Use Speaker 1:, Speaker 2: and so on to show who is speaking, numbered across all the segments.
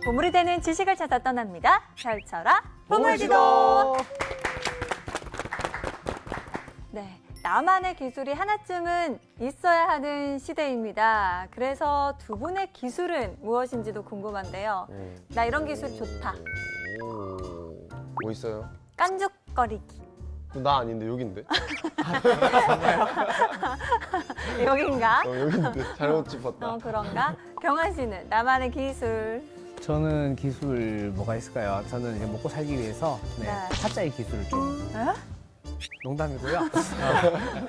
Speaker 1: 보물이 되는 지식을 찾아 떠납니다. 펼쳐라 보물지도. 네, 나만의 기술이 하나쯤은 있어야 하는 시대입니다. 그래서 두 분의 기술은 무엇인지도 궁금한데요. 나 이런 기술 좋다.
Speaker 2: 뭐 있어요?
Speaker 1: 깐죽거리기.
Speaker 2: 나 아닌데 여긴데?
Speaker 1: 여긴가?
Speaker 2: 여긴데 잘못 짚었다.
Speaker 1: 그런가? 경환 씨는 나만의 기술.
Speaker 3: 저는 기술 뭐가 있을까요? 저는 이제 먹고 살기 위해서
Speaker 1: 네.
Speaker 3: 타짜의 기술을 좀
Speaker 1: 에?
Speaker 3: 농담이고요.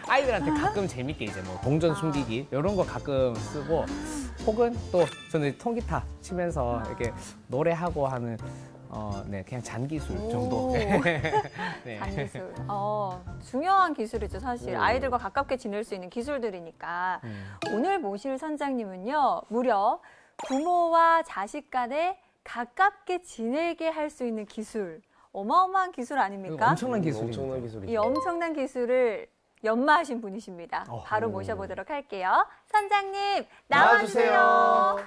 Speaker 3: 아이들한테 가끔 재밌게 이제 뭐 동전 숨기기 이런 거 가끔 쓰고 혹은 또 저는 통기타 치면서 이렇게 노래하고 하는 네 그냥 잔기술 정도. 네.
Speaker 1: 잔기술. 중요한 기술이죠, 사실. 아이들과 가깝게 지낼 수 있는 기술들이니까. 오늘 모실 선장님은요, 무려 부모와 자식 간에 가깝게 지내게 할 수 있는 기술. 어마어마한 기술 아닙니까?
Speaker 3: 엄청난 기술이죠.
Speaker 2: 엄청난 기술이죠.
Speaker 1: 이 엄청난 기술을 연마하신 분이십니다. 바로 모셔보도록 할게요. 선장님, 나와주세요.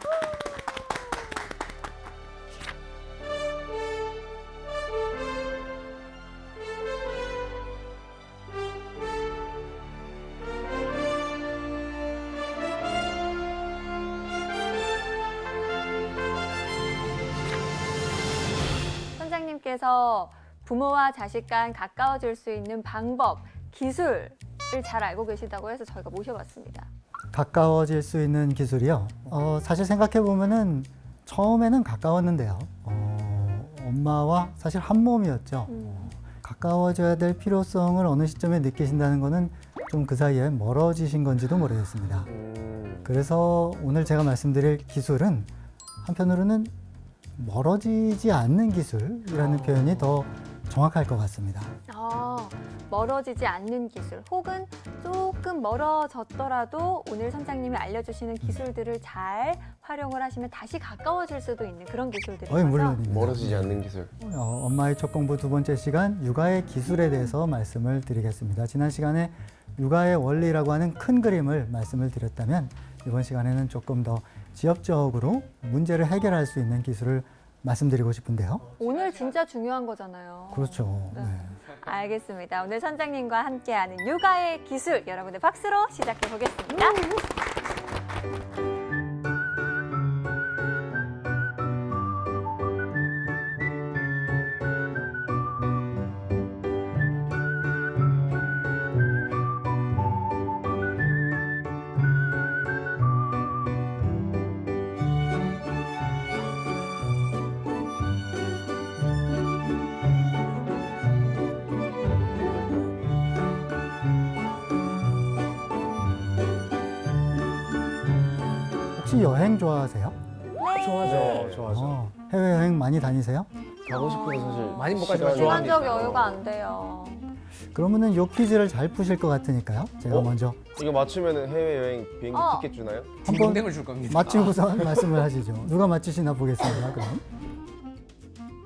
Speaker 1: 선장님께서 부모와 자식 간 가까워질 수 있는 방법, 기술을 잘 알고 계시다고 해서 저희가 모셔봤습니다.
Speaker 4: 가까워질 수 있는 기술이요. 사실 생각해 보면은 처음에는 가까웠는데요. 엄마와 사실 한 몸이었죠. 가까워져야 될 필요성을 어느 시점에 느끼신다는 거는 좀 그 사이에 멀어지신 건지도 모르겠습니다. 그래서 오늘 제가 말씀드릴 기술은 한편으로는 멀어지지 않는 기술이라는 표현이 더 정확할 것 같습니다.
Speaker 1: 멀어지지 않는 기술, 혹은 조금 멀어졌더라도 오늘 선장님이 알려주시는 기술들을 잘 활용을 하시면 다시 가까워질 수도 있는 그런 기술들인 거죠?
Speaker 4: 물론입니다.
Speaker 2: 멀어지지 않는 기술.
Speaker 4: 엄마의 첫 공부 두 번째 시간, 육아의 기술에 대해서 말씀을 드리겠습니다. 지난 시간에 육아의 원리라고 하는 큰 그림을 말씀을 드렸다면 이번 시간에는 조금 더 지역적으로 문제를 해결할 수 있는 기술을 말씀드리고 싶은데요.
Speaker 1: 오늘 진짜 중요한 거잖아요.
Speaker 4: 그렇죠.
Speaker 1: 네.
Speaker 4: 네.
Speaker 1: 알겠습니다. 오늘 선장님과 함께하는 육아의 기술, 여러분들 박수로 시작해 보겠습니다.
Speaker 4: 혹시 여행 좋아하세요?
Speaker 3: 좋아하죠.
Speaker 4: 해외여행 많이 다니세요?
Speaker 2: 가고 싶어도 사실
Speaker 3: 많이 못 가지만
Speaker 2: 시간이
Speaker 3: 좋아합니다.
Speaker 1: 시간적 여유가 안 돼요.
Speaker 4: 그러면은 요 퀴즈를 잘 푸실 것 같으니까요. 제가 먼저
Speaker 2: 이거 맞추면 해외여행 비행기 티켓 주나요?
Speaker 4: 한번
Speaker 3: 동댕을 줄 겁니다.
Speaker 4: 맞추고서 말씀을 하시죠. 누가 맞추시나 보겠습니다. 그럼.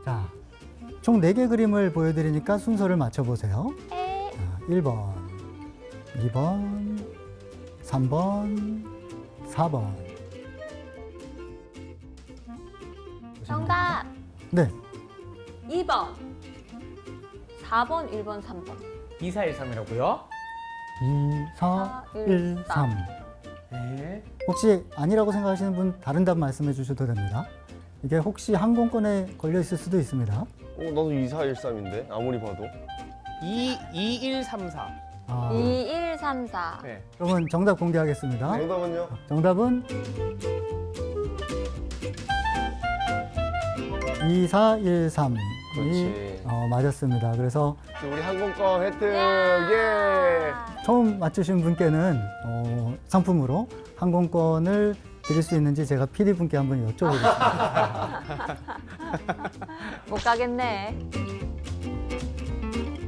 Speaker 4: 자, 총 4개 그림을 보여드리니까 순서를 맞춰보세요. 자, 1번, 2번, 3번, 4번.
Speaker 1: 정답
Speaker 4: 네,
Speaker 1: 2번, 4번, 1번, 3번.
Speaker 3: 2413이라고요?
Speaker 4: 2, 4, 1, 3.
Speaker 3: 네.
Speaker 4: 혹시 아니라고 생각하시는 분 다른 답 말씀해 주셔도 됩니다. 이게 혹시 항공권에 걸려 있을 수도 있습니다.
Speaker 2: 나도 2413인데 아무리 봐도.
Speaker 3: 2134.
Speaker 4: 아,
Speaker 1: 2134.
Speaker 3: 네.
Speaker 4: 그러면 정답 공개하겠습니다.
Speaker 2: 정답은요?
Speaker 4: 정답은 2413이
Speaker 2: 그렇지.
Speaker 4: 맞았습니다. 그래서
Speaker 2: 우리 항공권 혜택 예.
Speaker 4: 처음 맞추신 분께는 상품으로 항공권을 드릴 수 있는지 제가 PD 분께 한번 여쭤보겠습니다.
Speaker 1: 못 가겠네.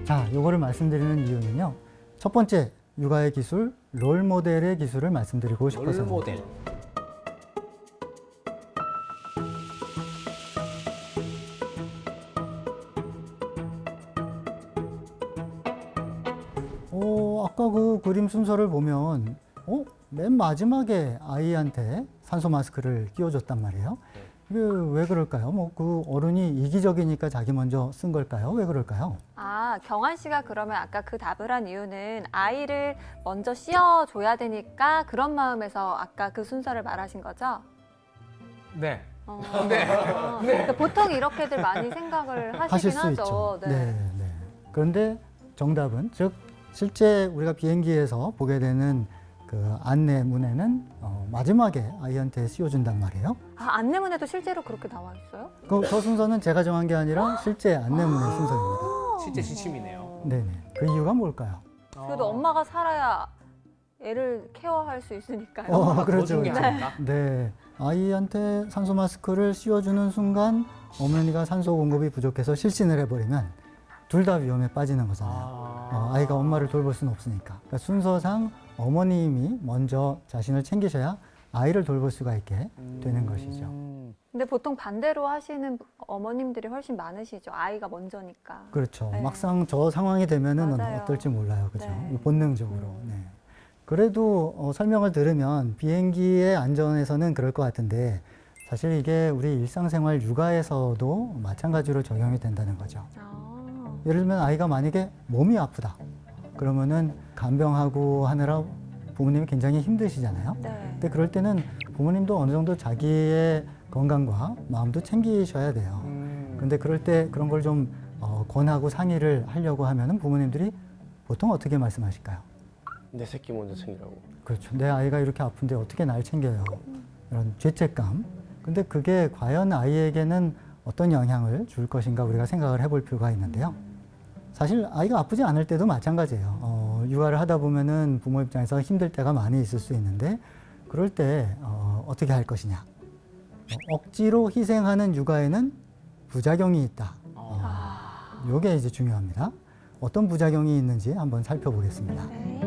Speaker 4: 자, 요거를 말씀드리는 이유는요. 첫 번째, 육아의 기술, 롤 모델의 기술을 말씀드리고 싶어서.
Speaker 3: 롤 모델.
Speaker 4: 아까 그 그림 순서를 보면 맨 마지막에 아이한테 산소 마스크를 끼워줬단 말이에요. 왜 그럴까요? 뭐 그 어른이 이기적이니까 자기 먼저 쓴 걸까요? 왜 그럴까요?
Speaker 1: 아, 경환 씨가 그러면 아까 그 답을 한 이유는 아이를 먼저 씌워줘야 되니까 그런 마음에서 아까 그 순서를 말하신 거죠?
Speaker 3: 네.
Speaker 1: 그러니까 보통 이렇게들 많이 생각을
Speaker 4: 하실
Speaker 1: 하시긴
Speaker 4: 수
Speaker 1: 하죠.
Speaker 4: 있죠. 네. 그런데 정답은 즉 실제 우리가 비행기에서 보게 되는 그 안내문에는 마지막에 아이한테 씌워준단 말이에요.
Speaker 1: 아, 안내문에도 실제로 그렇게 나와 있어요?
Speaker 4: 저 순서는 제가 정한 게 아니라 실제 안내문의 순서입니다.
Speaker 3: 실제 지침이네요.
Speaker 4: 네네. 그 이유가 뭘까요?
Speaker 1: 그래도 엄마가 살아야 애를 케어할 수 있으니까요.
Speaker 4: 그렇죠.
Speaker 3: 중요하니까
Speaker 4: 네. 아이한테 산소 마스크를 씌워주는 순간 어머니가 산소 공급이 부족해서 실신을 해버리면 둘 다 위험에 빠지는 거잖아요. 아이가 엄마를 돌볼 수는 없으니까. 그러니까 순서상 어머님이 먼저 자신을 챙기셔야 아이를 돌볼 수가 있게 되는 것이죠.
Speaker 1: 근데 보통 반대로 하시는 어머님들이 훨씬 많으시죠. 아이가 먼저니까.
Speaker 4: 그렇죠.
Speaker 1: 네.
Speaker 4: 막상 저 상황이 되면은
Speaker 1: 맞아요.
Speaker 4: 어떨지 몰라요. 그죠?
Speaker 1: 네.
Speaker 4: 본능적으로. 네. 그래도 설명을 들으면 비행기의 안전에서는 그럴 것 같은데 사실 이게 우리 일상생활 육아에서도 마찬가지로 적용이 된다는 거죠.
Speaker 1: 아,
Speaker 4: 예를 들면 아이가 만약에 몸이 아프다. 그러면은 간병하고 하느라 부모님이 굉장히 힘드시잖아요.
Speaker 1: 네.
Speaker 4: 근데 그럴 때는 부모님도 어느 정도 자기의 건강과 마음도 챙기셔야 돼요. 근데 그럴 때 그런 걸 좀 권하고 상의를 하려고 하면은 부모님들이 보통 어떻게 말씀하실까요?
Speaker 2: 내 새끼 먼저 챙기라고.
Speaker 4: 그렇죠. 내 아이가 이렇게 아픈데 어떻게 날 챙겨요? 이런 죄책감. 근데 그게 과연 아이에게는 어떤 영향을 줄 것인가 우리가 생각을 해볼 필요가 있는데요. 사실 아이가 아프지 않을 때도 마찬가지예요. 육아를 하다 보면은 부모 입장에서 힘들 때가 많이 있을 수 있는데 그럴 때 어떻게 할 것이냐. 억지로 희생하는 육아에는 부작용이 있다. 요게 이제 중요합니다. 어떤 부작용이 있는지 한번 살펴보겠습니다.
Speaker 1: 네.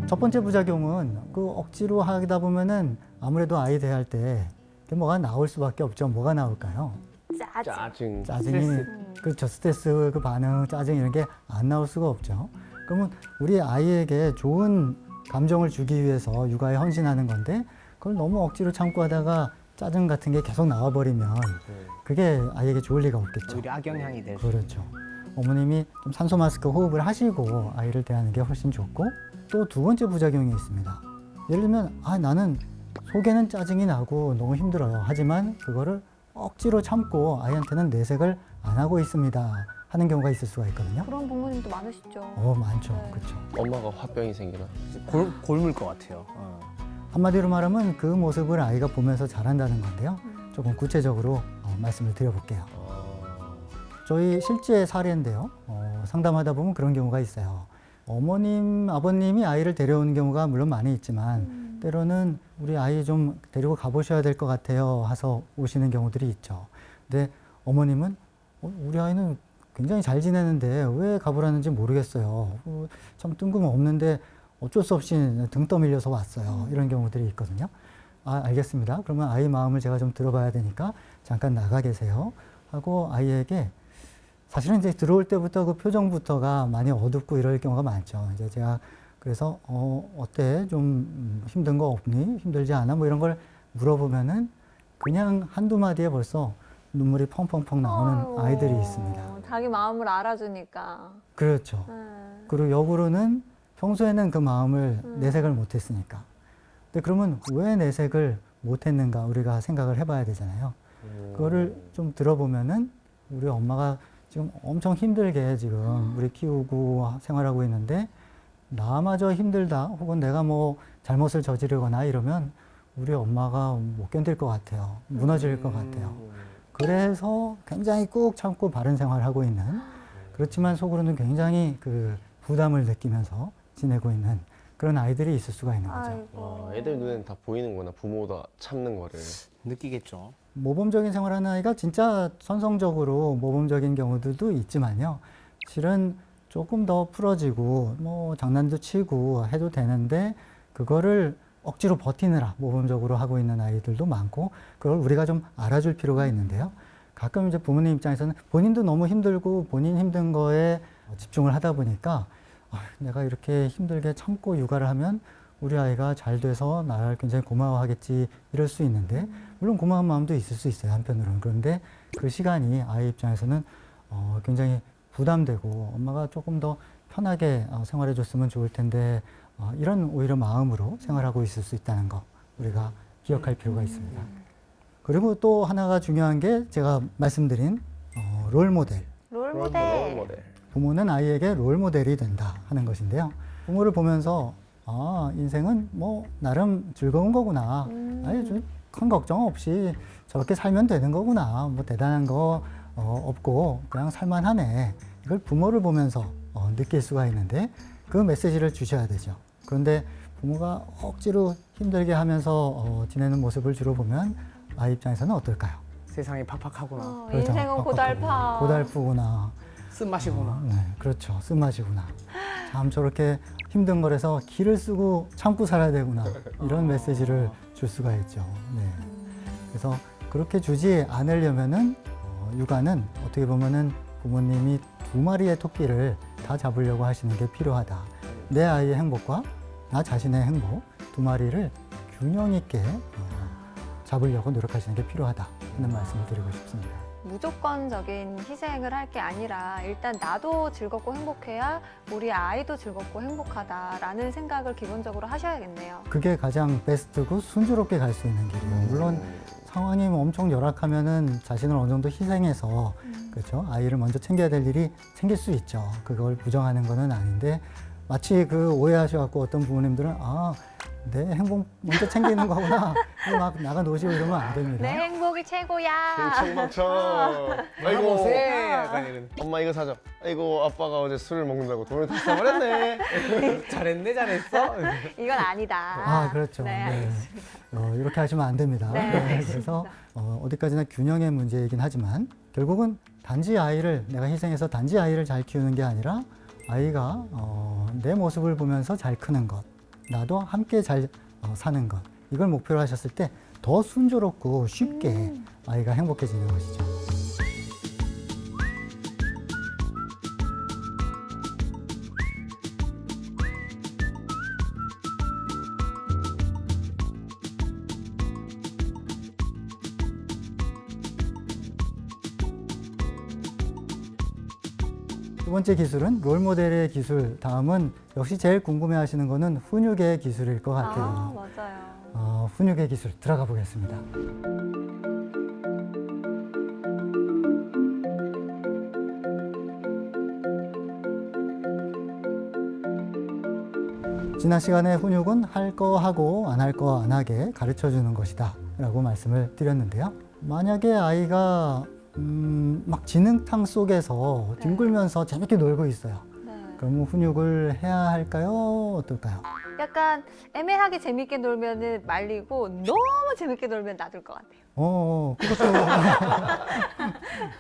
Speaker 4: 첫 번째 부작용은 그 억지로 하다 보면은 아무래도 아이 대할 때 뭐가 나올 수밖에 없죠. 뭐가 나올까요?
Speaker 1: 짜증.
Speaker 2: 짜증.
Speaker 4: 그렇죠. 스트레스, 그 반응, 짜증 이런 게 안 나올 수가 없죠. 그러면 우리 아이에게 좋은 감정을 주기 위해서 육아에 헌신하는 건데 그걸 너무 억지로 참고 하다가 짜증 같은 게 계속 나와버리면 그게 아이에게 좋을 리가 없겠죠.
Speaker 3: 오히려 악영향이 될 수.
Speaker 4: 그렇죠. 어머님이 좀 산소 마스크 호흡을 하시고 아이를 대하는 게 훨씬 좋고 또 두 번째 부작용이 있습니다. 예를 들면 나는 속에는 짜증이 나고 너무 힘들어요. 하지만 그거를 억지로 참고 아이한테는 내색을 안 하고 있습니다. 하는 경우가 있을 수가 있거든요.
Speaker 1: 그런 부모님도 많으시죠.
Speaker 4: 많죠.
Speaker 1: 네.
Speaker 4: 그렇죠.
Speaker 2: 엄마가 화병이 생기나?
Speaker 3: 골물 것 같아요.
Speaker 4: 한마디로 말하면 그 모습을 아이가 보면서 자란다는 건데요. 조금 구체적으로 말씀을 드려볼게요. 저희 실제 사례인데요. 상담하다 보면 그런 경우가 있어요. 어머님, 아버님이 아이를 데려오는 경우가 물론 많이 있지만 때로는 우리 아이 좀 데리고 가보셔야 될 것 같아요 해서 오시는 경우들이 있죠. 근데 어머님은 우리 아이는 굉장히 잘 지내는데 왜 가보라는지 모르겠어요. 참 뜬금없는데 어쩔 수 없이 등 떠밀려서 왔어요. 이런 경우들이 있거든요. 알겠습니다. 그러면 아이 마음을 제가 좀 들어봐야 되니까 잠깐 나가 계세요. 하고 아이에게 사실은 이제 들어올 때부터 그 표정부터가 많이 어둡고 이럴 경우가 많죠. 이제 제가 그래서 어때? 좀 힘든 거 없니? 힘들지 않아? 뭐 이런 걸 물어보면은 그냥 한두 마디에 벌써 눈물이 펑펑펑 나오는 아이들이 있습니다.
Speaker 1: 자기 마음을 알아주니까.
Speaker 4: 그렇죠.
Speaker 1: 네.
Speaker 4: 그리고 역으로는 평소에는 그 마음을 내색을 못했으니까. 근데 그러면 왜 내색을 못했는가 우리가 생각을 해봐야 되잖아요. 그거를 좀 들어보면은 우리 엄마가 지금 엄청 힘들게 지금 우리 키우고 생활하고 있는데 나마저 힘들다 혹은 내가 뭐 잘못을 저지르거나 이러면 우리 엄마가 못 견딜 것 같아요. 무너질 것 같아요. 그래서 굉장히 꾹 참고 바른 생활을 하고 있는 그렇지만 속으로는 굉장히 그 부담을 느끼면서 지내고 있는 그런 아이들이 있을 수가 있는 거죠.
Speaker 1: 아이고.
Speaker 2: 애들 눈에는 다 보이는구나. 부모가 참는 거를.
Speaker 3: 느끼겠죠.
Speaker 4: 모범적인 생활하는 아이가 진짜 선성적으로 모범적인 경우들도 있지만요. 실은 조금 더 풀어지고 뭐 장난도 치고 해도 되는데 그거를 억지로 버티느라 모범적으로 하고 있는 아이들도 많고 그걸 우리가 좀 알아줄 필요가 있는데요. 가끔 이제 부모님 입장에서는 본인도 너무 힘들고 본인 힘든 거에 집중을 하다 보니까 내가 이렇게 힘들게 참고 육아를 하면 우리 아이가 잘 돼서 나를 굉장히 고마워하겠지 이럴 수 있는데 물론 고마운 마음도 있을 수 있어요 한편으로는. 그런데 그 시간이 아이 입장에서는 굉장히 부담되고 엄마가 조금 더 편하게 생활해 줬으면 좋을 텐데 이런 오히려 마음으로 생활하고 있을 수 있다는 거 우리가 기억할 필요가 있습니다. 그리고 또 하나가 중요한 게 제가 말씀드린 롤모델.
Speaker 1: 롤모델.
Speaker 2: 롤모델.
Speaker 4: 부모는 아이에게 롤모델이 된다 하는 것인데요. 부모를 보면서 인생은 뭐 나름 즐거운 거구나. 아니 큰 걱정 없이 저렇게 살면 되는 거구나. 뭐 대단한 거 없고 그냥 살만하네. 이걸 부모를 보면서 느낄 수가 있는데 그 메시지를 주셔야 되죠. 그런데 부모가 억지로 힘들게 하면서 지내는 모습을 주로 보면 아이 입장에서는 어떨까요?
Speaker 3: 세상이 팍팍하구나.
Speaker 4: 그렇죠.
Speaker 1: 인생은 고달파.
Speaker 4: 고달프구나.
Speaker 3: 쓴맛이구나.
Speaker 4: 네, 그렇죠. 쓴맛이구나. 참 저렇게 힘든 거라서 기를 쓰고 참고 살아야 되구나. 이런 메시지를 줄 수가 있죠. 네. 그래서 그렇게 주지 않으려면은 육아는 어떻게 보면은 부모님이 두 마리의 토끼를 다 잡으려고 하시는 게 필요하다. 내 아이의 행복과 나 자신의 행복 두 마리를 균형 있게 잡으려고 노력하시는 게 필요하다 하는 말씀을 드리고 싶습니다.
Speaker 1: 무조건적인 희생을 할 게 아니라 일단 나도 즐겁고 행복해야 우리 아이도 즐겁고 행복하다라는 생각을 기본적으로 하셔야겠네요.
Speaker 4: 그게 가장 베스트고 순조롭게 갈 수 있는 길이에요. 물론 상황이 엄청 열악하면은 자신을 어느 정도 희생해서 그렇죠. 아이를 먼저 챙겨야 될 일이 생길 수 있죠. 그걸 부정하는 거는 아닌데 마치 그 오해하셔갖고 어떤 부모님들은 내 행복 먼저 챙기는 거구나. 막 나가 노시고 이러면 안 됩니다.
Speaker 1: 내 행복이 최고야.
Speaker 2: 흥청망청. 아이고.
Speaker 3: 보세. 약간 이런.
Speaker 2: 엄마 이거 사줘. 아이고 아빠가 어제 술을 먹는다고 돈을 다 써버렸네.
Speaker 3: 잘했네, 잘했어.
Speaker 1: 이건 아니다.
Speaker 4: 그렇죠.
Speaker 1: 네, 알겠습니다.
Speaker 4: 이렇게 하시면 안 됩니다.
Speaker 1: 네,
Speaker 4: 그래서 어디까지나 균형의 문제이긴 하지만 결국은 단지 아이를 내가 희생해서 단지 아이를 잘 키우는 게 아니라 아이가 내 모습을 보면서 잘 크는 것, 나도 함께 잘 사는 것 이걸 목표로 하셨을 때 더 순조롭고 쉽게 아이가 행복해지는 것이죠. 두 번째 기술은 롤모델의 기술. 다음은 역시 제일 궁금해하시는 거는 훈육의 기술일 것 같아요.
Speaker 1: 맞아요.
Speaker 4: 훈육의 기술 들어가 보겠습니다. 지난 시간에 훈육은 할 거 하고 안 할 거 안 하게 가르쳐 주는 것이다 라고 말씀을 드렸는데요. 만약에 아이가 막 진흙탕 속에서 뒹굴면서 재밌게 놀고 있어요.
Speaker 1: 네.
Speaker 4: 그러면 훈육을 해야 할까요? 어떨까요?
Speaker 1: 약간 애매하게 재밌게 놀면은 말리고 너무 재밌게 놀면 놔둘 것 같아요.
Speaker 4: 그것도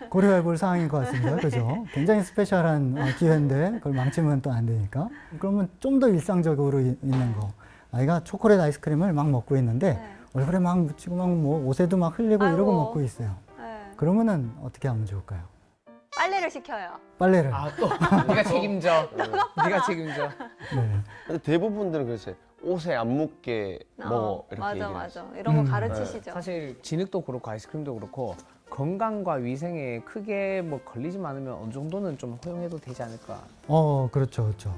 Speaker 4: 고려해 볼 사항인 것 같습니다. 그죠? 굉장히 스페셜한 기회인데 그걸 망치면 또 안 되니까. 그러면 좀 더 일상적으로 있는 거. 아이가 초콜릿 아이스크림을 막 먹고 있는데
Speaker 1: 네.
Speaker 4: 얼굴에 막 묻히고 막 뭐 옷에도 막 흘리고
Speaker 1: 아이고.
Speaker 4: 이러고 먹고 있어요.
Speaker 1: 네.
Speaker 4: 그러면은 어떻게 하면 좋을까요?
Speaker 1: 빨래를 시켜요.
Speaker 4: 빨래를.
Speaker 3: 또 네가 책임져. 네가 책임져.
Speaker 4: 네.
Speaker 2: 근데 대부분들은 그렇지. 옷에 안 묻게 먹어 이렇게
Speaker 1: 맞아,
Speaker 2: 얘기를
Speaker 1: 맞아. 이런 거 가르치시죠.
Speaker 3: 사실 진흙도 그렇고 아이스크림도 그렇고 건강과 위생에 크게 뭐 걸리지만 않으면 어느 정도는 좀 허용해도 되지 않을까.
Speaker 4: 그렇죠, 그렇죠.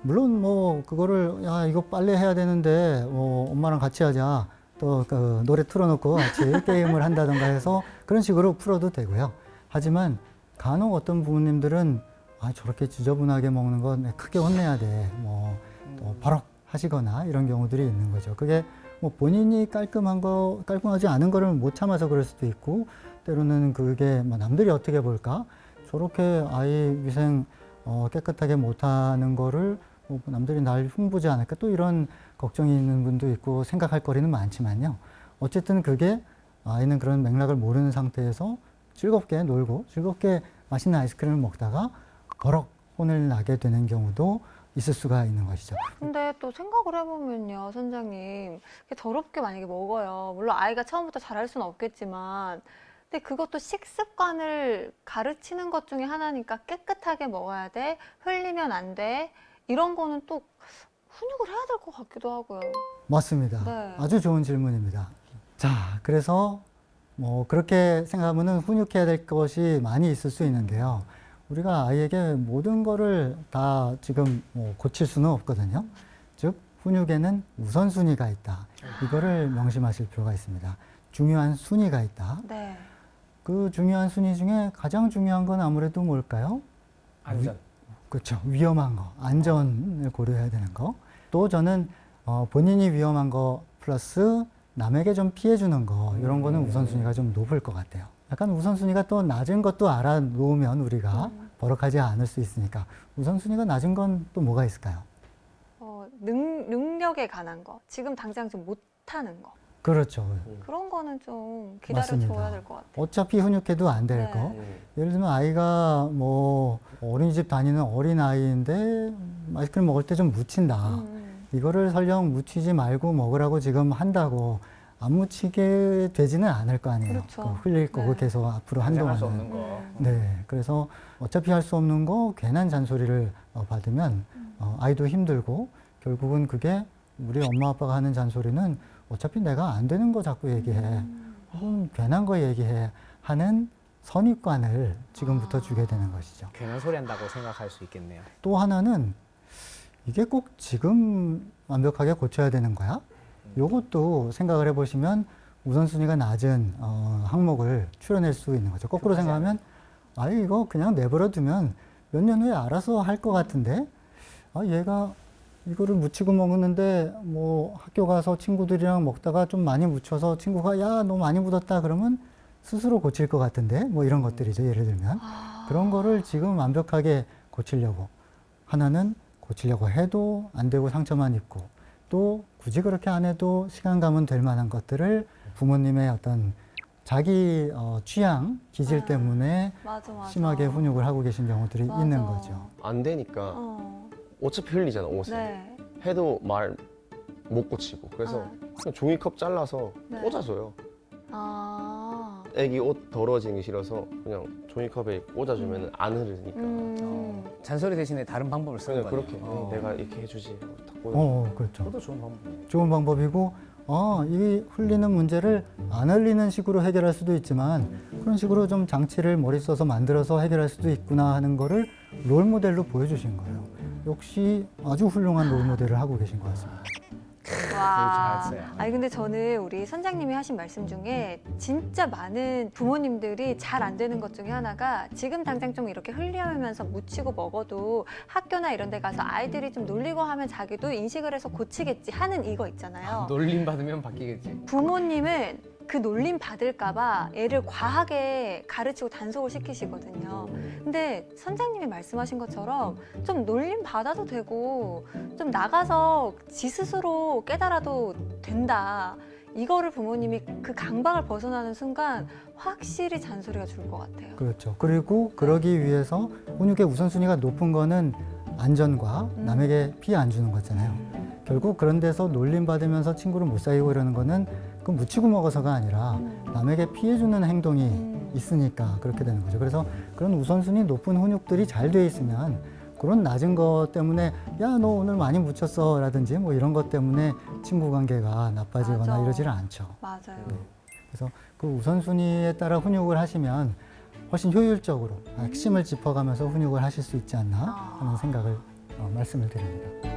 Speaker 4: 물론 뭐 그거를 야 이거 빨래 해야 되는데 엄마랑 같이 하자. 또 그 노래 틀어놓고 같이 게임을 한다던가 해서 그런 식으로 풀어도 되고요. 하지만 간혹 어떤 부모님들은 저렇게 지저분하게 먹는 건 크게 혼내야 돼. 또 버럭 하시거나 이런 경우들이 있는 거죠. 그게 뭐 본인이 깔끔하지 않은 거를 못 참아서 그럴 수도 있고 때로는 그게 뭐 남들이 어떻게 볼까? 저렇게 아이 위생 깨끗하게 못하는 거를 뭐 남들이 날 흉보지 않을까? 또 이런 걱정이 있는 분도 있고 생각할 거리는 많지만요. 어쨌든 그게 아이는 그런 맥락을 모르는 상태에서 즐겁게 놀고 즐겁게 맛있는 아이스크림을 먹다가 버럭 혼을 나게 되는 경우도 있을 수가 있는 것이죠.
Speaker 1: 근데 또 생각을 해보면요, 선장님. 더럽게 만약에 먹어요. 물론 아이가 처음부터 잘할 수는 없겠지만, 근데 그것도 식습관을 가르치는 것 중에 하나니까 깨끗하게 먹어야 돼, 흘리면 안 돼. 이런 거는 또 훈육을 해야 될 것 같기도 하고요.
Speaker 4: 맞습니다.
Speaker 1: 네.
Speaker 4: 아주 좋은 질문입니다. 자, 그래서 뭐 그렇게 생각하면은 훈육해야 될 것이 많이 있을 수 있는데요. 우리가 아이에게 모든 거를 다 지금 뭐 고칠 수는 없거든요. 즉, 훈육에는 우선순위가 있다. 이거를 명심하실 필요가 있습니다. 중요한 순위가 있다.
Speaker 1: 네.
Speaker 4: 그 중요한 순위 중에 가장 중요한 건 아무래도 뭘까요?
Speaker 3: 안전.
Speaker 4: 그렇죠. 위험한 거, 안전을 고려해야 되는 거. 또 저는 본인이 위험한 거 플러스 남에게 좀 피해주는 거, 이런 거는 우선순위가 좀 높을 것 같아요. 약간 우선순위가 또 낮은 것도 알아놓으면 우리가 버럭하지 않을 수 있으니까. 우선순위가 낮은 건 또 뭐가 있을까요?
Speaker 1: 능력에 관한 거. 지금 당장 좀 못하는 거.
Speaker 4: 그렇죠.
Speaker 1: 그런 거는 좀
Speaker 4: 맞습니다.
Speaker 1: 기다려줘야 될 것 같아요.
Speaker 4: 어차피 훈육해도 안 될
Speaker 1: 네.
Speaker 4: 거. 예를 들면 아이가 뭐 어린이집 다니는 어린 아이인데 아이스크림 먹을 때 좀 묻힌다. 이거를 설령 묻히지 말고 먹으라고 지금 한다고 안 묻히게 되지는 않을 거 아니에요.
Speaker 1: 그렇죠.
Speaker 4: 그거 흘릴 거고
Speaker 1: 네.
Speaker 4: 계속 앞으로
Speaker 3: 할수
Speaker 4: 한동안은.
Speaker 3: 없는 거.
Speaker 4: 네, 그래서 어차피 할 수 없는 거 괜한 잔소리를 받으면 아이도 힘들고 결국은 그게 우리 엄마 아빠가 하는 잔소리는 어차피 내가 안 되는 거 자꾸 얘기해. 혹은 괜한 거 얘기해 하는 선입관을 지금부터 주게 되는 것이죠.
Speaker 3: 괜한 소리 한다고 생각할 수 있겠네요.
Speaker 4: 또 하나는 이게 꼭 지금 완벽하게 고쳐야 되는 거야? 요것도 생각을 해보시면 우선순위가 낮은 항목을 추려낼 수 있는 거죠. 거꾸로 생각하면 아 이거 그냥 내버려 두면 몇 년 후에 알아서 할 것 같은데 아 얘가 이거를 묻히고 먹는데 뭐 학교 가서 친구들이랑 먹다가 좀 많이 묻혀서 친구가 야 너 많이 묻었다 그러면 스스로 고칠 것 같은데 뭐 이런 것들이죠. 예를 들면 그런 거를 지금 완벽하게 고치려고 하나는 고치려고 해도 안 되고 상처만 입고 또 굳이 그렇게 안 해도 시간 가면 될 만한 것들을 부모님의 어떤 자기 취향, 기질 때문에
Speaker 1: 맞아.
Speaker 4: 심하게 훈육을 하고 계신 경우들이
Speaker 1: 맞아.
Speaker 4: 있는 거죠.
Speaker 2: 안 되니까
Speaker 1: 어.
Speaker 2: 어차피 흘리잖아, 옷에.
Speaker 1: 네.
Speaker 2: 해도 말 못 고치고. 그래서 그냥 종이컵 잘라서
Speaker 1: 네.
Speaker 2: 꽂아줘요.
Speaker 1: 아.
Speaker 2: 애기 옷 더러워지는 게 싫어서 그냥 종이컵에 꽂아주면 안 흐르니까.
Speaker 3: 잔소리 대신에 다른 방법을 쓰는
Speaker 2: 그냥
Speaker 3: 거예요.
Speaker 2: 그렇게 내가 이렇게 해주지. 하고 딱 꽂아.
Speaker 4: 그렇죠.
Speaker 3: 그것도 좋은 방법이에요.
Speaker 4: 좋은 방법이고, 이 흘리는 문제를 안 흘리는 식으로 해결할 수도 있지만, 그런 식으로 좀 장치를 머리 써서 만들어서 해결할 수도 있구나 하는 거를 롤 모델로 보여주신 거예요. 역시 아주 훌륭한 롤 모델을 하고 계신 것 같습니다.
Speaker 1: 와.
Speaker 3: 잘했어요.
Speaker 1: 아니 근데 저는 우리 선장님이 하신 말씀 중에 진짜 많은 부모님들이 잘 안 되는 것 중에 하나가 지금 당장 좀 이렇게 흘려면서 묻히고 먹어도 학교나 이런 데 가서 아이들이 좀 놀리고 하면 자기도 인식을 해서 고치겠지 하는 이거 있잖아요.
Speaker 3: 놀림 받으면 바뀌겠지.
Speaker 1: 부모님은 그 놀림 받을까봐 애를 과하게 가르치고 단속을 시키시거든요. 근데 선장님이 말씀하신 것처럼 좀 놀림 받아도 되고 좀 나가서 지 스스로 깨달아도 된다. 이거를 부모님이 그 강박을 벗어나는 순간 확실히 잔소리가 줄 것 같아요.
Speaker 4: 그렇죠. 그리고 그러기 위해서 훈육의 우선순위가 높은 거는 안전과 남에게 피해 안 주는 거잖아요. 결국 그런 데서 놀림 받으면서 친구를 못 사귀고 이러는 거는 그 묻히고 먹어서가 아니라 남에게 피해 주는 행동이 있으니까 그렇게 되는 거죠. 그래서 그런 우선순위 높은 훈육들이 잘 돼 있으면 그런 낮은 것 때문에 야 너 오늘 많이 묻혔어 라든지 뭐 이런 것 때문에 친구 관계가 나빠지거나
Speaker 1: 맞아.
Speaker 4: 이러지를 않죠.
Speaker 1: 맞아요.
Speaker 4: 그래서 그 우선순위에 따라 훈육을 하시면 훨씬 효율적으로 핵심을 짚어가면서 훈육을 하실 수 있지 않나 하는 생각을 말씀을 드립니다.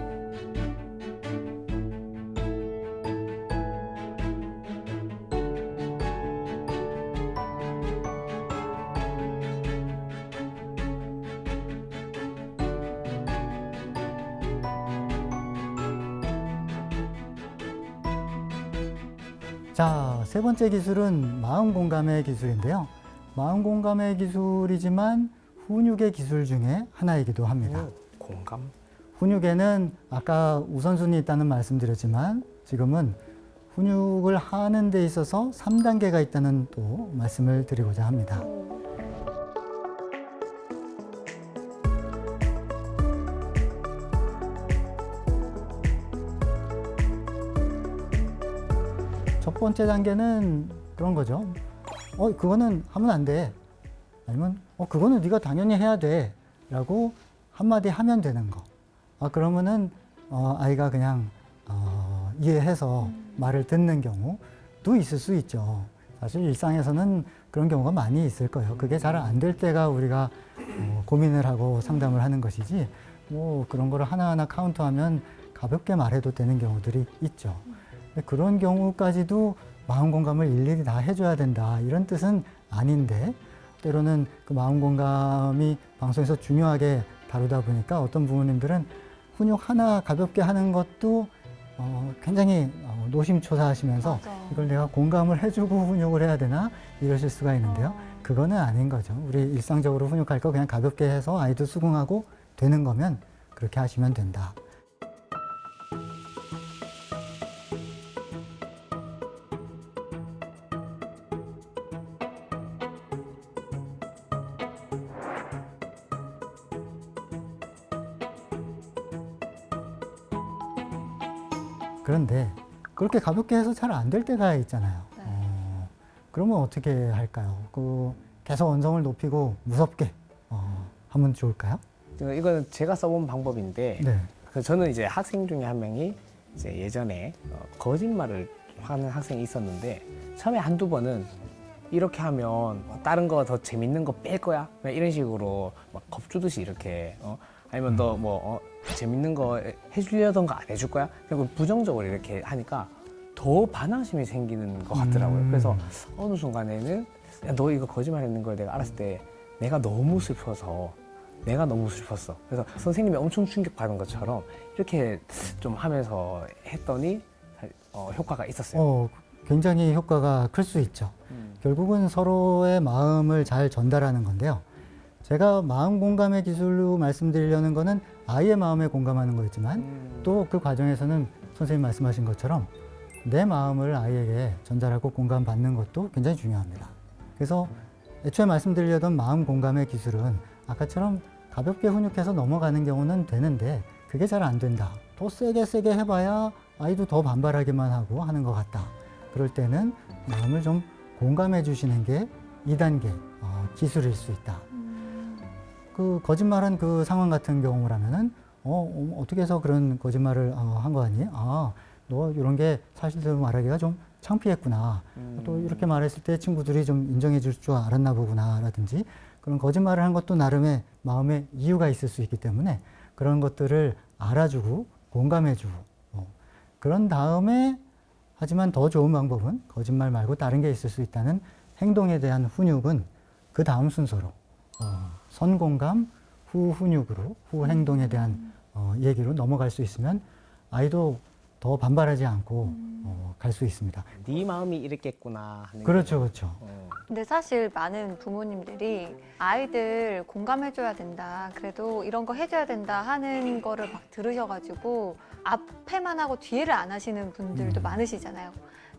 Speaker 4: 자, 세 번째 기술은 마음 공감의 기술인데요. 마음 공감의 기술이지만 훈육의 기술 중에 하나이기도 합니다.
Speaker 3: 공감?
Speaker 4: 훈육에는 아까 우선순위 있다는 말씀드렸지만 지금은 훈육을 하는 데 있어서 3단계가 있다는 또 말씀을 드리고자 합니다. 첫 번째 단계는 그런 거죠. 그거는 하면 안 돼. 아니면 그거는 네가 당연히 해야 돼. 라고 한마디 하면 되는 거. 그러면은 아이가 그냥 이해해서 말을 듣는 경우도 있을 수 있죠. 사실 일상에서는 그런 경우가 많이 있을 거예요. 그게 잘 안 될 때가 우리가 고민을 하고 상담을 하는 것이지, 뭐 그런 거를 하나하나 카운트하면 가볍게 말해도 되는 경우들이 있죠. 근데 그런 경우까지도 마음 공감을 일일이 다 해줘야 된다, 이런 뜻은 아닌데, 때로는 그 마음 공감이 방송에서 중요하게 다루다 보니까 어떤 부모님들은 훈육 하나 가볍게 하는 것도 굉장히 노심초사하시면서
Speaker 1: 맞아.
Speaker 4: 이걸 내가 공감을 해주고 훈육을 해야 되나 이러실 수가 있는데요. 그거는 아닌 거죠. 우리 일상적으로 훈육할 거 그냥 가볍게 해서 아이도 수긍하고 되는 거면 그렇게 하시면 된다. 그런데 그렇게 가볍게 해서 잘 안 될 때가 있잖아요.
Speaker 1: 네.
Speaker 4: 그러면 어떻게 할까요? 계속 언성을 높이고 무섭게 하면 좋을까요?
Speaker 3: 이거는 제가 써본 방법인데
Speaker 4: 네.
Speaker 3: 그래서 저는 이제 학생 중에 한 명이 이제 예전에 거짓말을 하는 학생이 있었는데 처음에 한두 번은 이렇게 하면 다른 거 더 재밌는 거 뺄 거야? 그냥 이런 식으로 막 겁주듯이 이렇게 아니면 너 뭐 재밌는 거 해주려던 거 안 해줄 거야? 그리고 부정적으로 이렇게 하니까 더 반항심이 생기는 것 같더라고요. 그래서 어느 순간에는 야, 너 이거 거짓말했는 걸 내가 알았을 때 내가 너무 슬퍼서 내가 너무 슬펐어. 그래서 선생님이 엄청 충격받은 것처럼 이렇게 좀 하면서 했더니 효과가 있었어요.
Speaker 4: 굉장히 효과가 클 수 있죠. 결국은 서로의 마음을 잘 전달하는 건데요. 제가 마음 공감의 기술로 말씀드리려는 거는 아이의 마음에 공감하는 거였지만 또 그 과정에서는 선생님 말씀하신 것처럼 내 마음을 아이에게 전달하고 공감받는 것도 굉장히 중요합니다. 그래서 애초에 말씀드리려던 마음 공감의 기술은 아까처럼 가볍게 훈육해서 넘어가는 경우는 되는데 그게 잘 안 된다. 더 세게 해봐야 아이도 더 반발하기만 하고 하는 것 같다. 그럴 때는 마음을 좀 공감해 주시는 게 2단계 기술일 수 있다. 그 거짓말한 그 상황 같은 경우라면은 어떻게 해서 그런 거짓말을 한 거 아니? 너 이런 게 사실대로 말하기가 좀 창피했구나. 또 이렇게 말했을 때 친구들이 좀 인정해 줄 줄 알았나 보구나 라든지 그런 거짓말을 한 것도 나름의 마음의 이유가 있을 수 있기 때문에 그런 것들을 알아주고 공감해 주고 그런 다음에 하지만 더 좋은 방법은 거짓말 말고 다른 게 있을 수 있다는 행동에 대한 훈육은 그 다음 순서로 선공감, 후 훈육으로 후 행동에 대한 얘기로 넘어갈 수 있으면 아이도 더 반발하지 않고 갈 수 있습니다.
Speaker 3: 네 마음이 이랬겠구나 하는
Speaker 4: 그렇죠, 그렇죠.
Speaker 1: 근데 사실 많은 부모님들이 아이들 공감해줘야 된다. 그래도 이런 거 해줘야 된다 하는 거를 막 들으셔가지고 앞에만 하고 뒤에를 안 하시는 분들도 많으시잖아요.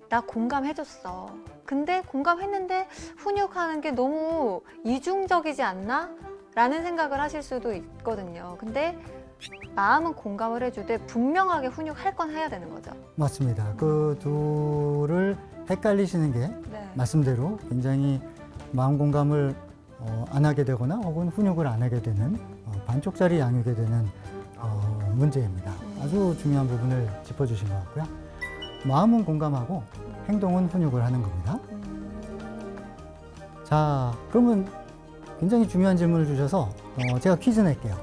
Speaker 1: 나 공감해줬어. 근데 공감했는데 훈육하는 게 너무 이중적이지 않나? 라는 생각을 하실 수도 있거든요. 근데 마음은 공감을 해주되 분명하게 훈육할 건 해야 되는 거죠.
Speaker 4: 맞습니다. 그 둘을 헷갈리시는 게
Speaker 1: 네.
Speaker 4: 말씀대로 굉장히 마음 공감을 안 하게 되거나 혹은 훈육을 안 하게 되는 반쪽짜리 양육이 되는 문제입니다. 아주 중요한 부분을 짚어주신 것 같고요. 마음은 공감하고 행동은 훈육을 하는 겁니다. 자, 그러면 굉장히 중요한 질문을 주셔서 제가 퀴즈 낼게요.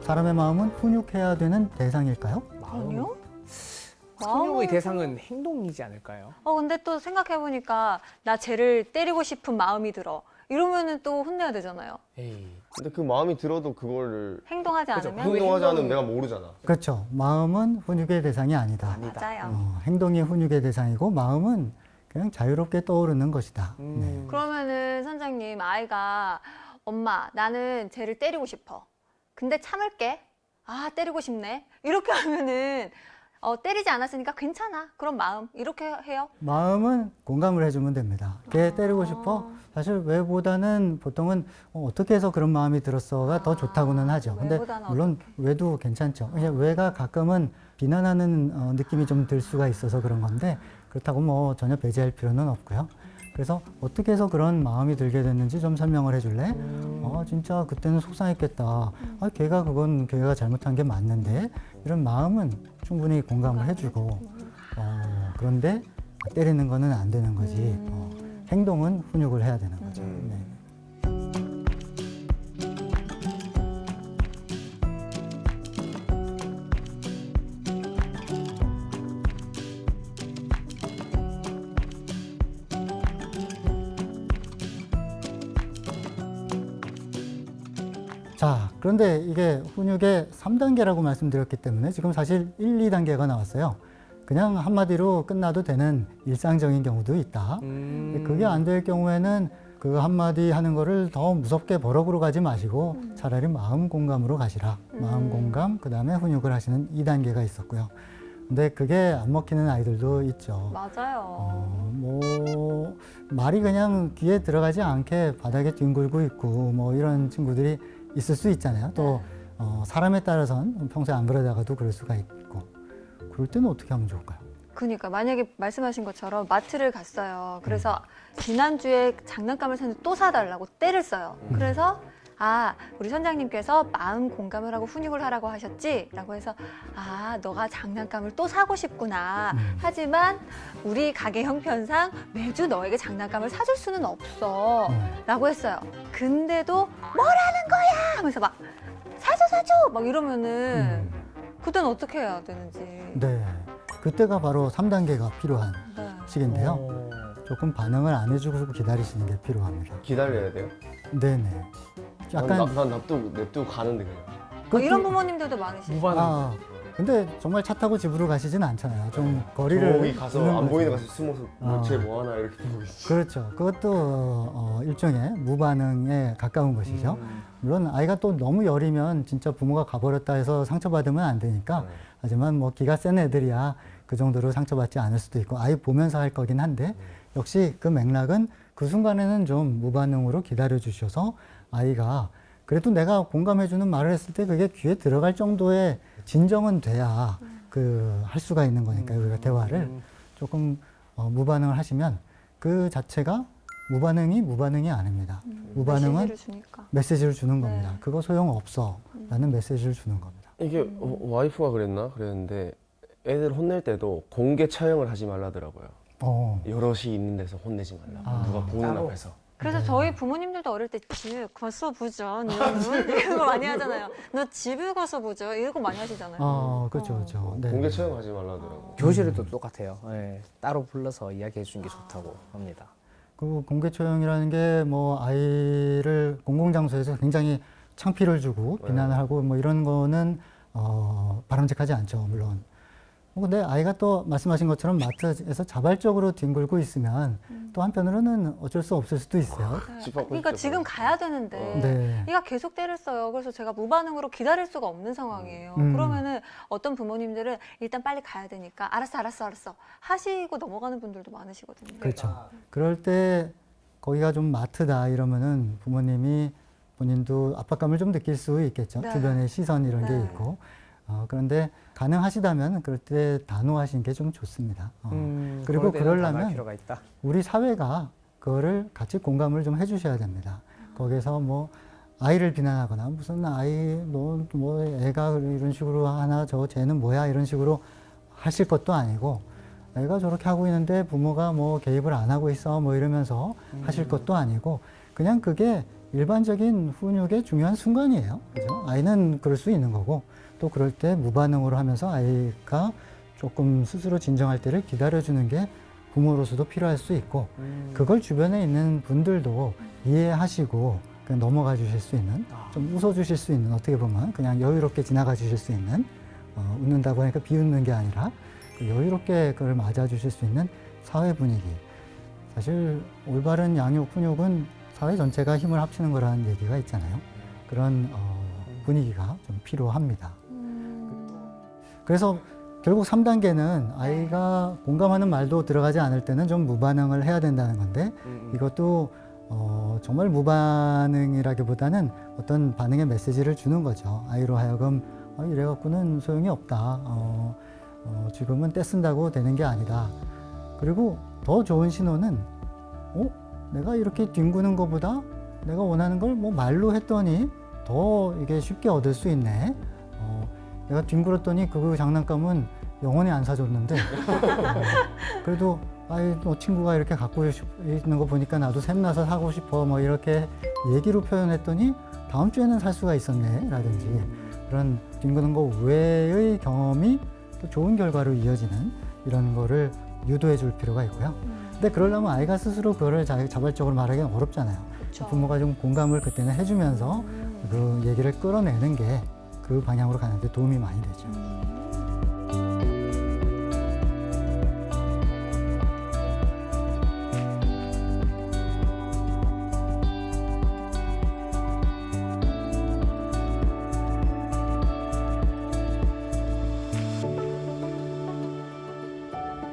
Speaker 4: 사람의 마음은 훈육해야 되는 대상일까요?
Speaker 1: 아니요?
Speaker 3: 훈육의 대상은 행동이지 않을까요?
Speaker 1: 근데 또 생각해보니까 나 쟤를 때리고 싶은 마음이 들어. 이러면은 또 혼내야 되잖아요.
Speaker 3: 에이.
Speaker 2: 근데 그 마음이 들어도 그거를
Speaker 1: 행동하지
Speaker 3: 그죠.
Speaker 1: 않으면?
Speaker 3: 그게
Speaker 2: 행동하지 않으면
Speaker 3: 행동이-
Speaker 2: 내가 모르잖아.
Speaker 4: 그렇죠. 마음은 훈육의 대상이 아니다.
Speaker 3: 아니다.
Speaker 1: 맞아요.
Speaker 4: 행동이 훈육의 대상이고 마음은 그냥 자유롭게 떠오르는 것이다. 네.
Speaker 1: 그러면은 선생님, 아이가 엄마, 나는 쟤를 때리고 싶어. 근데 참을게. 때리고 싶네. 이렇게 하면은 때리지 않았으니까 괜찮아. 그런 마음. 이렇게 해요?
Speaker 4: 마음은 공감을 해주면 됩니다. 걔 때리고 싶어? 사실 왜보다는 보통은 어떻게 해서 그런 마음이 들었어가 더 좋다고는 하죠. 근데
Speaker 1: 왜보다는
Speaker 4: 물론 왜도 괜찮죠. 왜가 가끔은 비난하는 느낌이 좀 들 수가 있어서 그런 건데 그렇다고 뭐 전혀 배제할 필요는 없고요. 그래서 어떻게 해서 그런 마음이 들게 됐는지 좀 설명을 해줄래? 진짜 그때는 속상했겠다. 그건 걔가 잘못한 게 맞는데 이런 마음은 충분히 공감을 해주고 그런데 때리는 거는 안 되는 거지. 행동은 훈육을 해야 되는 거죠. 네. 자, 그런데 이게 훈육의 3단계라고 말씀드렸기 때문에 지금 사실 1, 2단계가 나왔어요. 그냥 한마디로 끝나도 되는 일상적인 경우도 있다. 그게 안 될 경우에는 그 한마디 하는 거를 더 무섭게 버럭으로 가지 마시고 차라리 마음 공감으로 가시라. 마음 공감, 그 다음에 훈육을 하시는 2단계가 있었고요. 근데 그게 안 먹히는 아이들도 있죠.
Speaker 1: 맞아요.
Speaker 4: 뭐 말이 그냥 귀에 들어가지 않게 바닥에 뒹굴고 있고 뭐 이런 친구들이 있을 수 있잖아요. 또 사람에 따라서는 평소에 안 그러다가도 그럴 수가 있고 그럴 때는 어떻게 하면 좋을까요?
Speaker 1: 그러니까 만약에 말씀하신 것처럼 마트를 갔어요. 그래서 지난주에 장난감을 샀는데 또 사달라고 떼를 써요. 그래서 우리 선장님께서 마음 공감을 하고 훈육을 하라고 하셨지? 라고 해서 너가 장난감을 또 사고 싶구나. 하지만 우리 가게 형편상 매주 너에게 장난감을 사줄 수는 없어. 라고 했어요. 근데도 뭐라는 거야? 하면서 막 사줘! 막 이러면은 그때는 어떻게 해야 되는지.
Speaker 4: 네, 그때가 바로 3단계가 필요한
Speaker 1: 네.
Speaker 4: 시기인데요. 조금 반응을 안 해주고 기다리시는 게 필요합니다.
Speaker 2: 기다려야 돼요?
Speaker 4: 네네.
Speaker 2: 난 냅두고 가는데 그냥.
Speaker 1: 이런 부모님들도 많으시죠.
Speaker 3: 무반응.
Speaker 4: 근데 정말 차 타고 집으로 가시진 않잖아요. 좀 거리를
Speaker 2: 저기 가서
Speaker 4: 두는
Speaker 2: 안
Speaker 4: 거죠.
Speaker 2: 보이는 곳에 숨어서 쟤 뭐하나 이렇게 보고 있지.
Speaker 4: 그렇죠. 그것도 일종의 무반응에 가까운 것이죠. 물론 아이가 또 너무 여리면 진짜 부모가 가버렸다 해서 상처받으면 안 되니까. 하지만 뭐 기가 센 애들이야 그 정도로 상처받지 않을 수도 있고 아이 보면서 할 거긴 한데 역시 그 맥락은 그 순간에는 좀 무반응으로 기다려 주셔서 아이가 그래도 내가 공감해주는 말을 했을 때 그게 귀에 들어갈 정도의 진정은 돼야 할 수가 있는 거니까요. 우리가 대화를 조금 무반응을 하시면 그 자체가 무반응이 아닙니다. 무반응은
Speaker 1: 메시지를 주니까.
Speaker 4: 메시지를 주는 겁니다.
Speaker 1: 네.
Speaker 4: 그거 소용없어 라는 메시지를 주는 겁니다.
Speaker 2: 이게 와이프가 그랬는데 애들 혼낼 때도 공개 처형을 하지 말라더라고요. 여럿이 있는 데서 혼내지 말라고. 누가 보는
Speaker 3: 따로.
Speaker 2: 앞에서.
Speaker 1: 그래서 저희 부모님들도 어릴 때 집 가서 보자. 이런 거 많이 하잖아요. 너 집을 가서 보자. 이런 거 많이 하시잖아요.
Speaker 4: 그렇죠. 네.
Speaker 2: 공개 처형하지 말라더라고.
Speaker 3: 교실에도 똑같아요. 네, 따로 불러서 이야기해 주는 게 좋다고 합니다.
Speaker 4: 그 공개 처형이라는 게 뭐 아이를 공공장소에서 굉장히 창피를 주고 비난을 하고 뭐 이런 거는 바람직하지 않죠, 물론. 근데 아이가 또 말씀하신 것처럼 마트에서 자발적으로 뒹굴고 있으면 또 한편으로는 어쩔 수 없을 수도 있어요.
Speaker 2: 집 앞으로
Speaker 1: 그러니까
Speaker 2: 진짜
Speaker 1: 지금 가야 되는데
Speaker 4: 네.
Speaker 1: 얘가 계속 때를 써요. 그래서 제가 무반응으로 기다릴 수가 없는 상황이에요. 그러면은 어떤 부모님들은 일단 빨리 가야 되니까 알았어 하시고 넘어가는 분들도 많으시거든요.
Speaker 4: 그렇죠. 그럴 때 거기가 좀 마트다 이러면은 부모님이 본인도 압박감을 좀 느낄 수 있겠죠.
Speaker 1: 네.
Speaker 4: 주변의 시선 이런 게
Speaker 1: 네.
Speaker 4: 있고. 그런데 가능하시다면 그럴 때 단호하신 게 좀 좋습니다. 그리고
Speaker 3: 그럴 때는
Speaker 4: 그러려면
Speaker 3: 당할 필요가 있다.
Speaker 4: 우리 사회가 그거를 같이 공감을 좀 해주셔야 됩니다. 거기서 뭐 아이를 비난하거나 무슨 아이 너 뭐 애가 이런 식으로 하나 쟤는 뭐야 이런 식으로 하실 것도 아니고 애가 저렇게 하고 있는데 부모가 뭐 개입을 안 하고 있어 뭐 이러면서 하실 것도 아니고 그냥 그게 일반적인 훈육의 중요한 순간이에요. 그죠? 아이는 그럴 수 있는 거고 또 그럴 때 무반응으로 하면서 아이가 조금 스스로 진정할 때를 기다려주는 게 부모로서도 필요할 수 있고 그걸 주변에 있는 분들도 이해하시고 그냥 넘어가 주실 수 있는 좀 웃어주실 수 있는 어떻게 보면 그냥 여유롭게 지나가 주실 수 있는 웃는다고 하니까 비웃는 게 아니라 여유롭게 그걸 맞아 주실 수 있는 사회 분위기 사실 올바른 양육 훈육은 사회 전체가 힘을 합치는 거라는 얘기가 있잖아요. 그런 분위기가 좀 필요합니다. 그래서 결국 3단계는 아이가 공감하는 말도 들어가지 않을 때는 좀 무반응을 해야 된다는 건데 이것도 정말 무반응이라기보다는 어떤 반응의 메시지를 주는 거죠. 아이로 하여금 이래갖고는 소용이 없다. 지금은 떼쓴다고 되는 게 아니다. 그리고 더 좋은 신호는 내가 이렇게 뒹구는 것보다 내가 원하는 걸 뭐 말로 했더니 더 이게 쉽게 얻을 수 있네. 내가 뒹굴었더니 그 장난감은 영원히 안 사줬는데 그래도 너 친구가 이렇게 갖고 있는 거 보니까 나도 샘나서 사고 싶어 뭐 이렇게 얘기로 표현했더니 다음 주에는 살 수가 있었네 라든지 그런 뒹구는 거 외의 경험이 또 좋은 결과로 이어지는 이런 거를 유도해 줄 필요가 있고요. 근데 그러려면 아이가 스스로 그거를 자발적으로 말하기는 어렵잖아요.
Speaker 1: 그쵸.
Speaker 4: 부모가 좀 공감을 그때는 해주면서 그 얘기를 끌어내는 게 그 방향으로 가는데 도움이 많이 되죠.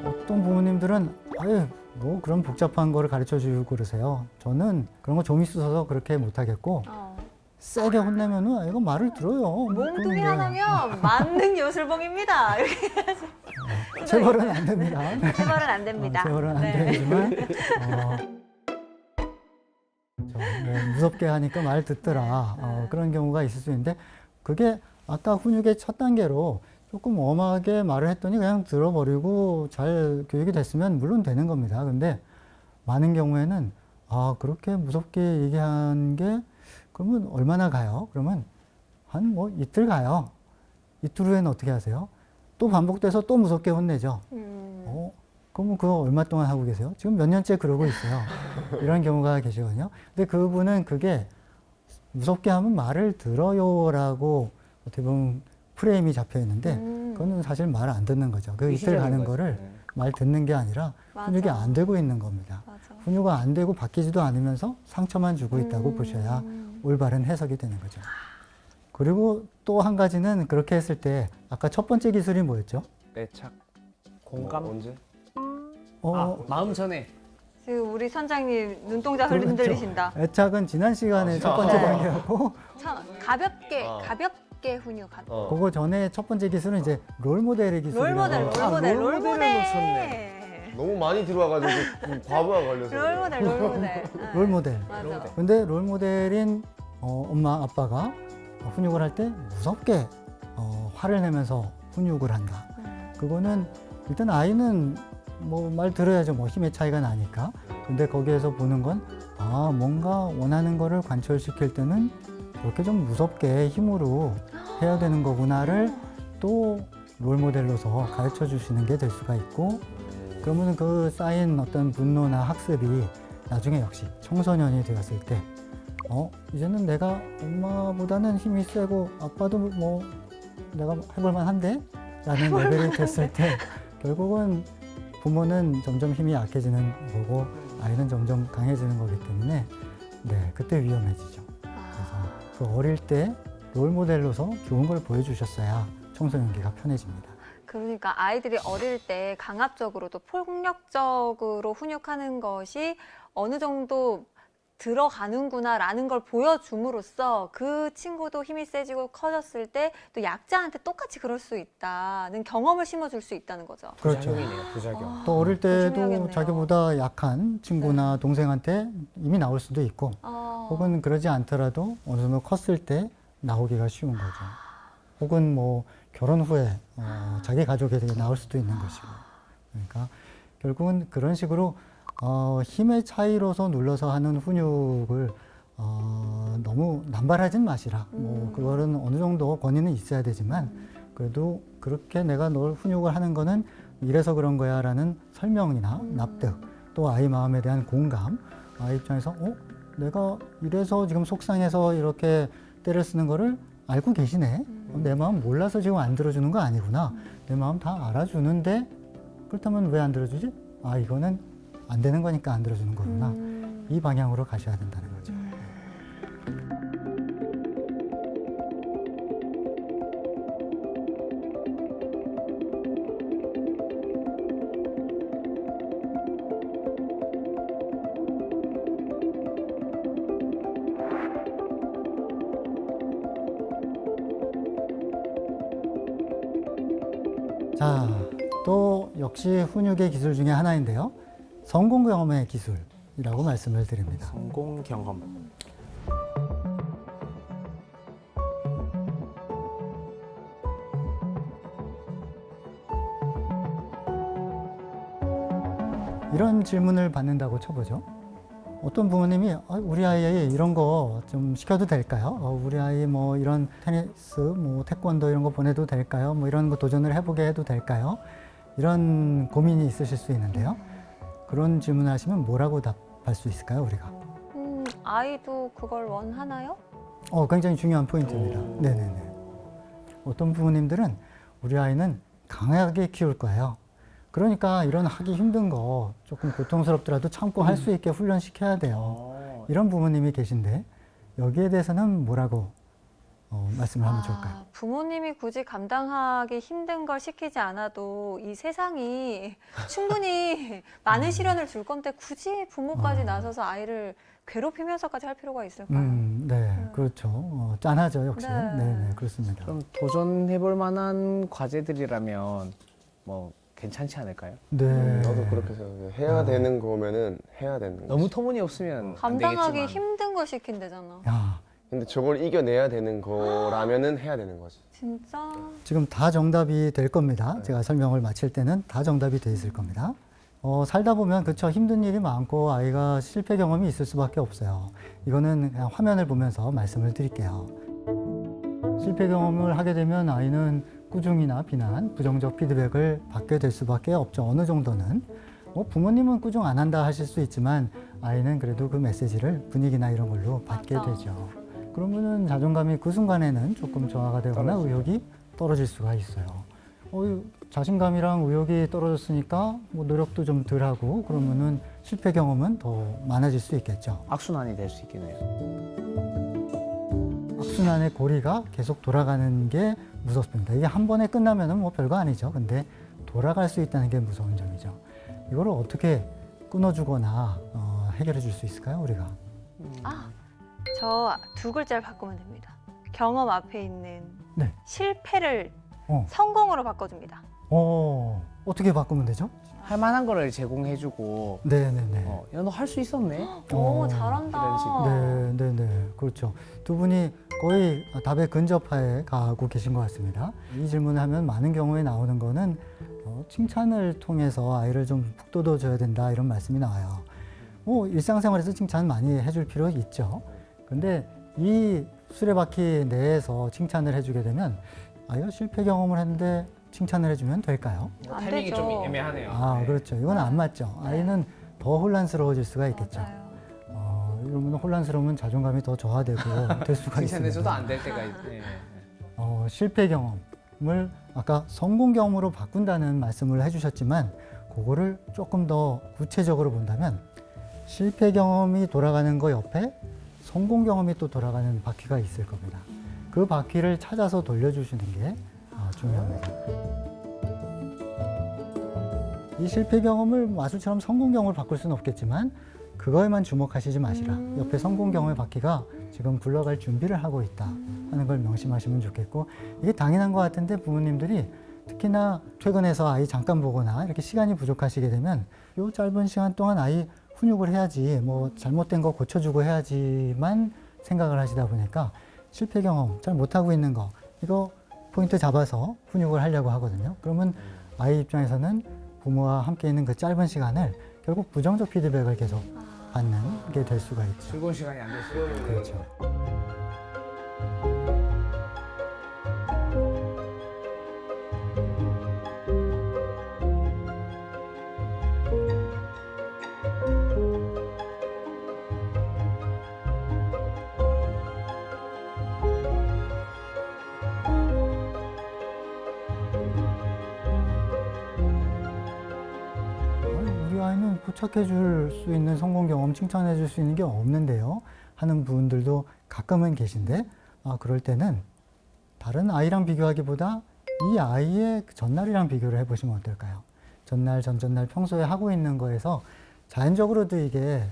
Speaker 4: 어떤 부모님들은 아유 뭐 그런 복잡한 거를 가르쳐 주고 그러세요. 저는 그런 거 좀 있어서 그렇게 못하겠고 세게 혼내면은 아이가 말을 들어요.
Speaker 1: 몽둥이 하나면 만능 요술봉입니다. 이렇게
Speaker 4: 체벌은 안 됩니다.
Speaker 1: 체벌은 안 됩니다.
Speaker 4: 체벌은 안
Speaker 1: 네.
Speaker 4: 되지만 무섭게 하니까 말 듣더라. 그런 경우가 있을 수 있는데 그게 아까 훈육의 첫 단계로 조금 엄하게 말을 했더니 그냥 들어버리고 잘 교육이 됐으면 물론 되는 겁니다. 근데 많은 경우에는 그렇게 무섭게 얘기한 게 그러면 얼마나 가요? 그러면 한 뭐 이틀 가요. 이틀 후에는 어떻게 하세요? 또 반복돼서 또 무섭게 혼내죠. 그러면 그거 얼마 동안 하고 계세요? 지금 몇 년째 그러고 있어요. 이런 경우가 계시거든요. 근데 그분은 그게 무섭게 하면 말을 들어요라고 어떻게 보면 프레임이 잡혀 있는데 그거는 사실 말 안 듣는 거죠. 그 이틀 가는 거를 말 듣는 게 아니라
Speaker 1: 맞아.
Speaker 4: 훈육이 안 되고 있는 겁니다.
Speaker 1: 맞아.
Speaker 4: 훈육이 안 되고 바뀌지도 않으면서 상처만 주고 있다고 보셔야 올바른 해석이 되는 거죠. 그리고 또 한 가지는 그렇게 했을 때 아까 첫 번째 기술이 뭐였죠?
Speaker 2: 애착.
Speaker 3: 공감.
Speaker 2: 언제?
Speaker 3: 마음 전에.
Speaker 1: 지금 우리 선장님 눈동자 흔들리신다.
Speaker 4: 애착은 지난 시간에 첫 번째 단계였고
Speaker 1: 참 가볍게 훈육하는.
Speaker 4: 그거 전에 첫 번째 기술은 이제 롤모델의 기술이라고
Speaker 1: 롤모델.
Speaker 2: 너무 많이 들어와가지고 과부하 걸려서.
Speaker 1: 롤모델.
Speaker 4: 롤모델.
Speaker 1: 맞아.
Speaker 4: 근데 롤모델인 엄마 아빠가 훈육을 할 때 무섭게 화를 내면서 훈육을 한다. 그거는 일단 아이는 뭐 말 들어야죠. 뭐 힘의 차이가 나니까. 근데 거기에서 보는 건 뭔가 원하는 거를 관철시킬 때는 이렇게 좀 무섭게 힘으로 해야 되는 거구나를 또 롤모델로서 가르쳐 주시는 게 될 수가 있고 그러면 그 쌓인 어떤 분노나 학습이 나중에 역시 청소년이 되었을 때 이제는 내가 엄마보다는 힘이 세고 아빠도 뭐 내가 해볼만 한데? 라는 레벨이 됐을 때 결국은 부모는 점점 힘이 약해지는 거고 아이는 점점 강해지는 거기 때문에 그때 위험해지죠. 그래서 그 어릴 때 롤모델로서 좋은 걸 보여주셨어야 청소년기가 편해집니다.
Speaker 1: 그러니까 아이들이 어릴 때 강압적으로 또 폭력적으로 훈육하는 것이 어느 정도 들어가는구나라는 걸 보여줌으로써 그 친구도 힘이 세지고 커졌을 때 또 약자한테 똑같이 그럴 수 있다는 경험을 심어줄 수 있다는 거죠.
Speaker 4: 그렇죠.
Speaker 3: 부작용이네요, 부작용.
Speaker 4: 또 어릴 때도
Speaker 1: 조심해야겠네요.
Speaker 4: 자기보다 약한 친구나 동생한테 이미 나올 수도 있고 혹은 그러지 않더라도 어느 정도 컸을 때 나오기가 쉬운 거죠. 혹은 뭐 결혼 후에 자기 가족에게 나올 수도 있는 것이고. 그러니까 결국은 그런 식으로 힘의 차이로서 눌러서 하는 훈육을 너무 남발하진 마시라. 뭐 그거는 어느 정도 권위는 있어야 되지만 그래도 그렇게 내가 널 훈육을 하는 거는 이래서 그런 거야라는 설명이나 납득 또 아이 마음에 대한 공감 아이 입장에서 내가 이래서 지금 속상해서 이렇게 때를 쓰는 거를 알고 계시네. 내 마음 몰라서 지금 안 들어주는 거 아니구나. 내 마음 다 알아주는데 그렇다면 왜 안 들어주지? 이거는 안 되는 거니까 안 들어주는 거구나. 이 방향으로 가셔야 된다는 거죠. 자, 또 역시 훈육의 기술 중에 하나인데요. 성공 경험의 기술이라고 말씀을 드립니다.
Speaker 3: 성공 경험.
Speaker 4: 이런 질문을 받는다고 쳐보죠. 어떤 부모님이 우리 아이 이런 거 좀 시켜도 될까요? 우리 아이 뭐 이런 테니스, 뭐 태권도 이런 거 보내도 될까요? 뭐 이런 거 도전을 해보게 해도 될까요? 이런 고민이 있으실 수 있는데요. 그런 질문을 하시면 뭐라고 답할 수 있을까요, 우리가?
Speaker 1: 아이도 그걸 원하나요?
Speaker 4: 굉장히 중요한 포인트입니다. 네네네. 어떤 부모님들은 우리 아이는 강하게 키울 거예요. 그러니까 이런 하기 힘든 거 조금 고통스럽더라도 참고 할 수 있게 훈련시켜야 돼요. 이런 부모님이 계신데 여기에 대해서는 뭐라고 말씀을 하면 좋을까요?
Speaker 1: 부모님이 굳이 감당하기 힘든 걸 시키지 않아도 이 세상이 충분히 많은 시련을 줄 건데 굳이 부모까지 나서서 아이를 괴롭히면서까지 할 필요가 있을까요?
Speaker 4: 네, 그렇죠. 짠하죠, 역시.
Speaker 1: 네.
Speaker 4: 네, 그렇습니다.
Speaker 3: 그럼 도전해볼 만한 과제들이라면 뭐 괜찮지 않을까요?
Speaker 4: 네.
Speaker 2: 나도 그렇게 생각해요. 해야 되는 거면은 해야 되는 거지.
Speaker 3: 너무 터무니없으면 안
Speaker 1: 감당하기
Speaker 3: 되겠지만.
Speaker 1: 힘든 걸 시킨대잖아.
Speaker 4: 야,
Speaker 2: 근데 저걸 이겨내야 되는 거라면은 해야 되는 거지.
Speaker 1: 진짜?
Speaker 4: 지금 다 정답이 될 겁니다. 제가 설명을 마칠 때는 다 정답이 돼 있을 겁니다. 살다 보면 그쵸, 힘든 일이 많고 아이가 실패 경험이 있을 수밖에 없어요. 이거는 그냥 화면을 보면서 말씀을 드릴게요. 실패 경험을 하게 되면 아이는 꾸중이나 비난, 부정적 피드백을 받게 될 수밖에 없죠. 어느 정도는. 부모님은 꾸중 안 한다 하실 수 있지만 아이는 그래도 그 메시지를 분위기나 이런 걸로 받게
Speaker 1: 맞아.
Speaker 4: 되죠. 그러면은 자존감이 그 순간에는 조금 저하가 되거나 의욕이 떨어질 수가 있어요. 자신감이랑 의욕이 떨어졌으니까 뭐 노력도 좀 덜 하고 그러면은 실패 경험은 더 많아질 수 있겠죠.
Speaker 3: 악순환이 될 수 있겠네요.
Speaker 4: 악순환의 고리가 계속 돌아가는 게 무섭습니다. 이게 한 번에 끝나면은 뭐 별거 아니죠. 근데 돌아갈 수 있다는 게 무서운 점이죠. 이거를 어떻게 끊어주거나 해결해 줄 수 있을까요, 우리가?
Speaker 1: 저 두 글자를 바꾸면 됩니다. 경험 앞에 있는
Speaker 4: 네.
Speaker 1: 실패를
Speaker 4: 어.
Speaker 1: 성공으로 바꿔줍니다.
Speaker 4: 어떻게 바꾸면 되죠?
Speaker 3: 할 만한 거를 제공해주고
Speaker 4: 네네네.
Speaker 3: 야, 너 할 수 있었네?
Speaker 1: 오,
Speaker 3: 이런
Speaker 1: 잘한다.
Speaker 3: 식으로.
Speaker 4: 네네네. 그렇죠. 두 분이 거의 답에 근접해 가고 계신 것 같습니다. 이 질문을 하면 많은 경우에 나오는 거는 칭찬을 통해서 아이를 좀 북돋워줘야 된다 이런 말씀이 나와요. 일상생활에서 칭찬 많이 해줄 필요 있죠. 근데 이 수레바퀴 내에서 칭찬을 해주게 되면 아이가 실패 경험을 했는데 칭찬을 해주면 될까요?
Speaker 1: 안
Speaker 3: 타이밍이
Speaker 1: 되죠.
Speaker 3: 좀 애매하네요. 네.
Speaker 4: 그렇죠. 이건 안 맞죠. 아이는 더 혼란스러워질 수가 있겠죠.
Speaker 1: 맞아요.
Speaker 4: 이러면 혼란스러우면 자존감이 더 저하되고 될 수가
Speaker 3: 칭찬해줘도
Speaker 4: 있습니다.
Speaker 3: 안 될 때가 있네.
Speaker 4: 실패 경험을 아까 성공 경험으로 바꾼다는 말씀을 해주셨지만 그거를 조금 더 구체적으로 본다면 실패 경험이 돌아가는 거 옆에 성공 경험이 또 돌아가는 바퀴가 있을 겁니다. 그 바퀴를 찾아서 돌려주시는 게 중요합니다. 이 실패 경험을 마술처럼 성공 경험을 바꿀 수는 없겠지만 그거에만 주목하시지 마시라. 옆에 성공 경험의 바퀴가 지금 굴러갈 준비를 하고 있다 하는 걸 명심하시면 좋겠고, 이게 당연한 것 같은데 부모님들이 특히나 퇴근해서 아이 잠깐 보거나 이렇게 시간이 부족하시게 되면 요 짧은 시간 동안 아이 훈육을 해야지, 뭐 잘못된 거 고쳐주고 해야지만 생각을 하시다 보니까 실패 경험 잘 못하고 있는 거 이거 포인트 잡아서 훈육을 하려고 하거든요. 그러면 아이 입장에서는 부모와 함께 있는 그 짧은 시간을 결국 부정적 피드백을 계속 받는 게 될 수가 있죠.
Speaker 3: 즐거운 시간이 안 될 수 있겠네요.
Speaker 4: 그렇죠. 우리 아이는 포착해 줄 수 있는 성공 경험, 칭찬해 줄 수 있는 게 없는데요 하는 분들도 가끔은 계신데, 그럴 때는 다른 아이랑 비교하기보다 이 아이의 전날이랑 비교를 해보시면 어떨까요? 전날, 전전날 평소에 하고 있는 거에서 자연적으로도 이게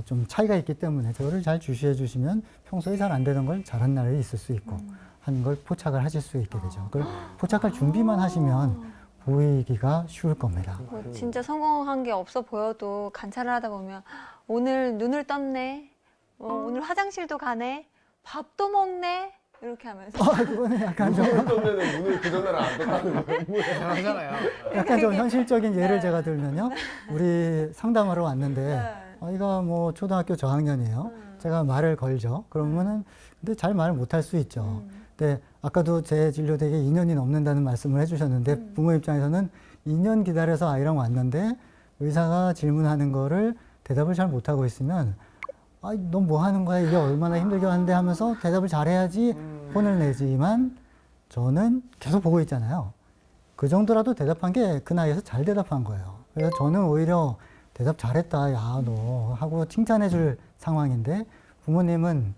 Speaker 4: 좀 차이가 있기 때문에 저를 잘 주시해 주시면 평소에 잘 안 되는 걸 잘한 날이 있을 수 있고 하는 걸 포착을 하실 수 있게 되죠. 그걸 포착할 준비만 하시면 보이기가 쉬울 겁니다.
Speaker 1: 뭐 진짜 성공한 게 없어 보여도 관찰을 하다 보면 오늘 눈을 떴네, 오늘 화장실도 가네, 밥도 먹네 이렇게 하면서
Speaker 4: 그거는 약간 좀,
Speaker 2: 눈을 떴는데 눈을 그 전날 안 떴다는 거예요.
Speaker 3: 잘하잖아요.
Speaker 4: 약간 좀 현실적인 예를
Speaker 1: 네.
Speaker 4: 제가 들면요. 우리 상담하러 왔는데
Speaker 1: 네.
Speaker 4: 아이가 뭐 초등학교 저학년이에요. 제가 말을 걸죠. 그러면은 근데 잘 말을 못할 수 있죠. 근데 아까도 제 진료대에 2년이 넘는다는 말씀을 해주셨는데 부모 입장에서는 2년 기다려서 아이랑 왔는데 의사가 질문하는 거를 대답을 잘 못하고 있으면 아, 너 뭐 하는 거야? 이게 얼마나 힘들게 하는데 하면서 대답을 잘해야지 혼을 내지만 저는 계속 보고 있잖아요. 그 정도라도 대답한 게 그 나이에서 잘 대답한 거예요. 그래서 저는 오히려 대답 잘했다, 야, 너 하고 칭찬해 줄 상황인데 부모님은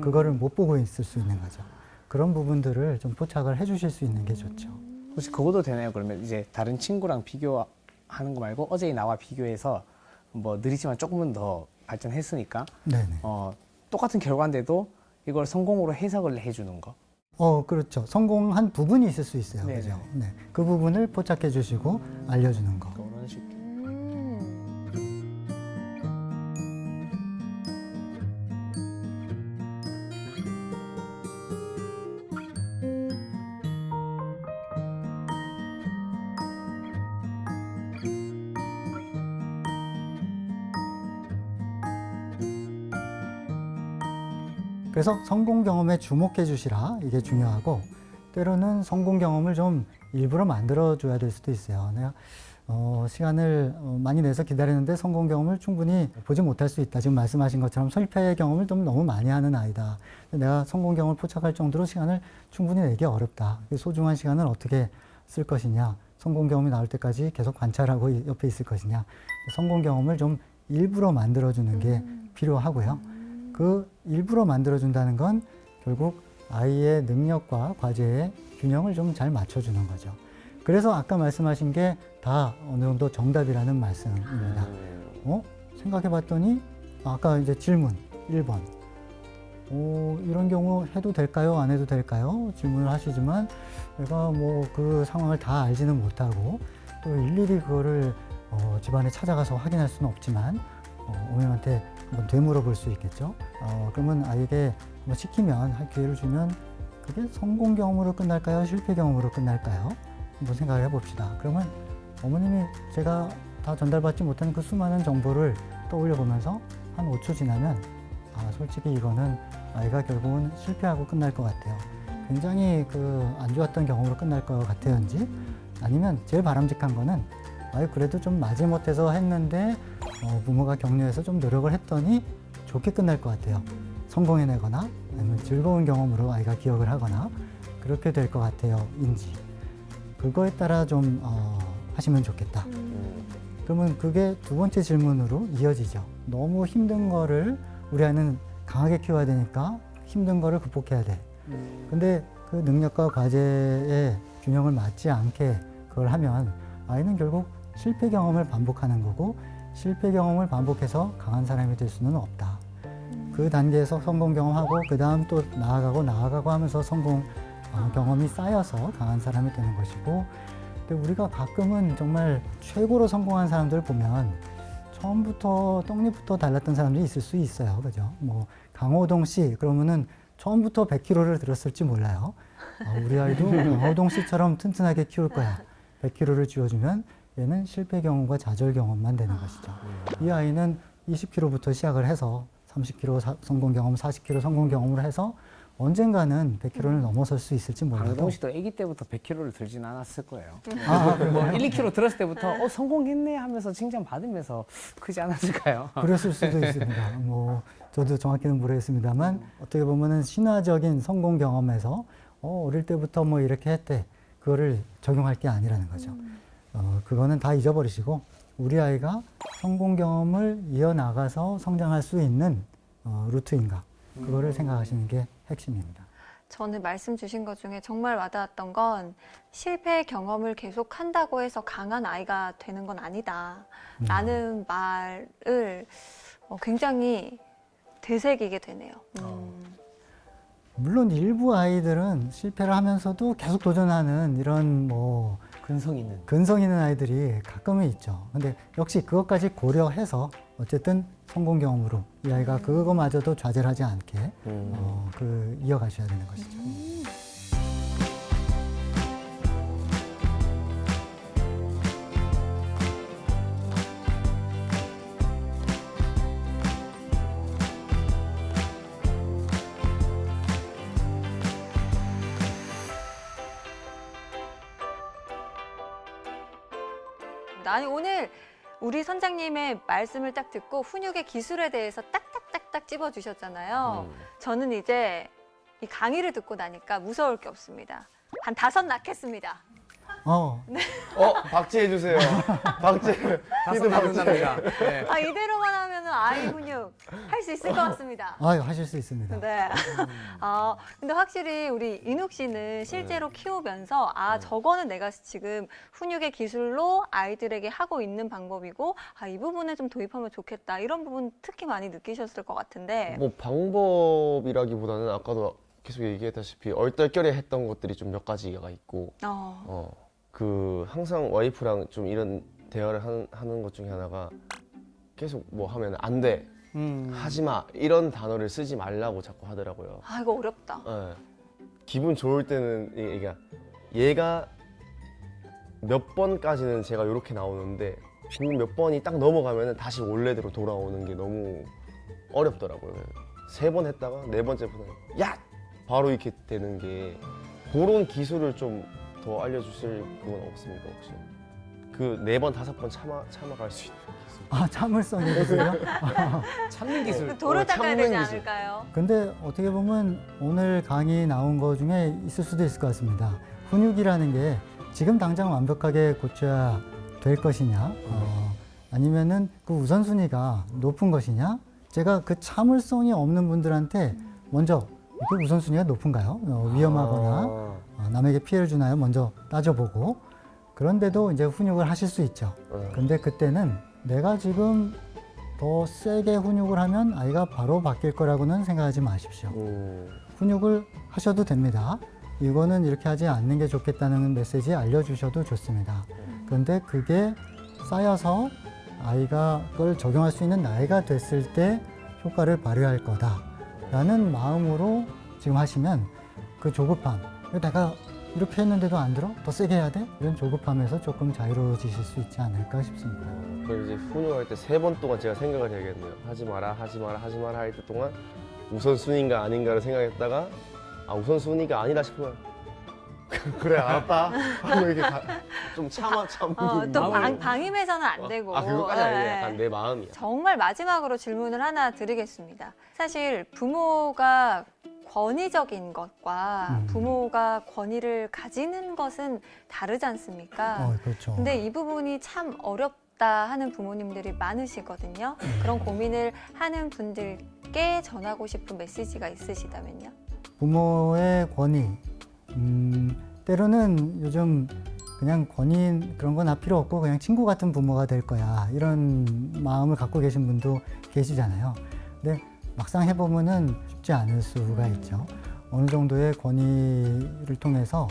Speaker 4: 그거를 못 보고 있을 수 있는 거죠. 그런 부분들을 좀 포착을 해 주실 수 있는 게 좋죠.
Speaker 3: 혹시 그것도 되나요? 그러면 이제 다른 친구랑 비교하는 거 말고 어제의 나와 비교해서 뭐 느리지만 조금은 더 발전했으니까
Speaker 4: 네네.
Speaker 3: 똑같은 결과인데도 이걸 성공으로 해석을 해주는 거.
Speaker 4: 그렇죠. 성공한 부분이 있을 수 있어요.
Speaker 3: 네네.
Speaker 4: 그죠? 네. 그 부분을 포착해 주시고 알려주는 거.
Speaker 3: 그런 식.
Speaker 4: 그래서 성공 경험에 주목해 주시라, 이게 중요하고, 때로는 성공 경험을 좀 일부러 만들어 줘야 될 수도 있어요. 내가 시간을 많이 내서 기다리는데 성공 경험을 충분히 보지 못할 수 있다. 지금 말씀하신 것처럼 실패 경험을 좀 너무 많이 하는 아이다. 내가 성공 경험을 포착할 정도로 시간을 충분히 내기 어렵다. 소중한 시간을 어떻게 쓸 것이냐, 성공 경험이 나올 때까지 계속 관찰하고 옆에 있을 것이냐, 성공 경험을 좀 일부러 만들어 주는 게 필요하고요. 그 일부러 만들어준다는 건 결국 아이의 능력과 과제의 균형을 좀 잘 맞춰주는 거죠. 그래서 아까 말씀하신 게 다 어느 정도 정답이라는 말씀입니다. 생각해 봤더니 아까 이제 질문 1번. 이런 경우 해도 될까요? 안 해도 될까요? 질문을 하시지만 내가 뭐 그 상황을 다 알지는 못하고 또 일일이 그거를 집안에 찾아가서 확인할 수는 없지만 어머님한테 한번 되물어 볼 수 있겠죠. 그러면 아이에게 한번 시키면, 할 기회를 주면 그게 성공 경험으로 끝날까요? 실패 경험으로 끝날까요? 한번 생각을 해봅시다. 그러면 어머님이 제가 다 전달받지 못한 그 수많은 정보를 떠올려 보면서 한 5초 지나면 솔직히 이거는 아이가 결국은 실패하고 끝날 것 같아요. 굉장히 안 좋았던 경험으로 끝날 것 같아요인지, 아니면 제일 바람직한 거는 그래도 좀 마지못해서 했는데 부모가 격려해서 좀 노력을 했더니 좋게 끝날 것 같아요. 성공해내거나 아니면 즐거운 경험으로 아이가 기억을 하거나 그렇게 될 것 같아요. 인지. 그거에 따라 좀 하시면 좋겠다. 그러면 그게 두 번째 질문으로 이어지죠. 너무 힘든 거를 우리 아이는 강하게 키워야 되니까 힘든 거를 극복해야 돼. 근데 그 능력과 과제의 균형을 맞지 않게 그걸 하면 아이는 결국 실패 경험을 반복하는 거고, 실패 경험을 반복해서 강한 사람이 될 수는 없다. 그 단계에서 성공 경험하고 그 다음 또 나아가고 하면서 성공 경험이 쌓여서 강한 사람이 되는 것이고, 근데 우리가 가끔은 정말 최고로 성공한 사람들 보면 처음부터 떡잎부터 달랐던 사람들이 있을 수 있어요. 그죠? 뭐 강호동 씨 그러면은 처음부터 100kg를 들었을지 몰라요. 우리 아이도 강호동 씨처럼 튼튼하게 키울 거야. 100kg를 쥐어주면 얘는 실패 경험과 좌절 경험만 되는 것이죠. 이 아이는 20kg부터 시작을 해서 30kg 성공 경험, 40kg 성공 경험을 해서 언젠가는 100kg를 넘어설 수 있을지 몰라도.
Speaker 3: 강동 씨도 아기 때부터 100kg를 들진 않았을 거예요.
Speaker 4: 그래요?
Speaker 3: 1, 2kg 들었을 때부터 성공했네 하면서 칭찬 받으면서 크지 않았을까요?
Speaker 4: 그랬을 수도 있습니다. 뭐 저도 정확히는 모르겠습니다만 어떻게 보면은 신화적인 성공 경험에서 어릴 때부터 뭐 이렇게 했대, 그거를 적용할 게 아니라는 거죠. 그거는 다 잊어버리시고 우리 아이가 성공 경험을 이어나가서 성장할 수 있는 루트인가, 그거를 생각하시는 게 핵심입니다.
Speaker 1: 저는 말씀 주신 것 중에 정말 와닿았던 건 실패 경험을 계속 한다고 해서 강한 아이가 되는 건 아니다 라는 말을 굉장히 되새기게 되네요.
Speaker 4: 물론 일부 아이들은 실패를 하면서도 계속 도전하는 이런 근성 있는 아이들이 가끔은 있죠. 근데 역시 그것까지 고려해서 어쨌든 성공 경험으로 이 아이가 그거마저도 좌절하지 않게 이어가셔야 되는 것이죠.
Speaker 1: 나는 오늘 우리 선장님의 말씀을 딱 듣고 훈육의 기술에 대해서 딱딱딱딱 찝어주셨잖아요. 저는 이제 이 강의를 듣고 나니까 무서울 게 없습니다. 한 5 낳겠습니다.
Speaker 2: 박제해 주세요. 박제.
Speaker 3: 다섯 낳는답니다. 네.
Speaker 1: 아, 이대로만 하면 아이 훈육 할 수 있을 것 같습니다.
Speaker 4: 하실 수 있습니다.
Speaker 1: 네. 근데 확실히 우리 인욱 씨는 실제로 키우면서 저거는 내가 지금 훈육의 기술로 아이들에게 하고 있는 방법이고 이 부분에 좀 도입하면 좋겠다. 이런 부분 특히 많이 느끼셨을 것 같은데.
Speaker 2: 뭐 방법이라기보다는 아까도 계속 얘기했다시피 얼떨결에 했던 것들이 좀 몇 가지가 있고 항상 와이프랑 좀 이런 대화를 하는 것 중에 하나가 계속 뭐 하면 안 돼, 하지 마 이런 단어를 쓰지 말라고 자꾸 하더라고요.
Speaker 1: 이거 어렵다.
Speaker 2: 기분 좋을 때는 얘가 몇 번까지는 제가 이렇게 나오는데 그 몇 번이 딱 넘어가면 다시 원래대로 돌아오는 게 너무 어렵더라고요. 3번 했다가 4번째 번에 야! 바로 이렇게 되는 게 그런 기술을 좀 더 알려주실 그건 없습니까 혹시? 그 4번, 5번 참아갈 수 있는 기술.
Speaker 4: 참을성이 있어요?
Speaker 3: 참는 기술.
Speaker 1: 돌을 닦아야
Speaker 2: 참는
Speaker 1: 되지
Speaker 2: 기술.
Speaker 1: 않을까요?
Speaker 4: 근데 어떻게 보면 오늘 강의 나온 거 중에 있을 수도 있을 것 같습니다. 훈육이라는 게 지금 당장 완벽하게 고쳐야 될 것이냐, 아니면은 그 우선순위가 높은 것이냐, 제가 그 참을성이 없는 분들한테 먼저 그 우선순위가 높은가요? 위험하거나 남에게 피해를 주나요? 먼저 따져보고 그런데도 이제 훈육을 하실 수 있죠. 근데 그때는 내가 지금 더 세게 훈육을 하면 아이가 바로 바뀔 거라고는 생각하지 마십시오. 훈육을 하셔도 됩니다. 이거는 이렇게 하지 않는 게 좋겠다는 메시지 알려주셔도 좋습니다. 그런데 그게 쌓여서 아이가 그걸 적용할 수 있는 나이가 됐을 때 효과를 발휘할 거다라는 마음으로 지금 하시면 그 조급함, 내가 이렇게 했는데도 안 들어? 더 세게 해야 돼? 이런 조급함에서 조금 자유로워지실 수 있지 않을까 싶습니다.
Speaker 2: 그걸 이제 훈육할 때 3번 동안 제가 생각을 해야겠네요. 하지 마라, 하지 마라, 하지 마라 할 때 동안 우선순위인가 아닌가를 생각했다가 우선순위가 아니다 싶으면 그래 알았다 하고 이렇게 좀 참는
Speaker 1: 또 방임해서는 안 되고.
Speaker 2: 그거까지 아니에요. 약간 내 마음이야.
Speaker 1: 정말 마지막으로 질문을 하나 드리겠습니다. 사실 부모가 권위적인 것과 부모가 권위를 가지는 것은 다르지 않습니까?
Speaker 4: 그렇죠.
Speaker 1: 근데 이 부분이 참 어렵다 하는 부모님들이 많으시거든요. 그런 고민을 하는 분들께 전하고 싶은 메시지가 있으시다면요?
Speaker 4: 부모의 권위, 때로는 요즘 그냥 권위 그런 건 다 필요 없고 그냥 친구 같은 부모가 될 거야 이런 마음을 갖고 계신 분도 계시잖아요. 근데 막상 해보면은 쉽지 않을 수가 있죠. 어느 정도의 권위를 통해서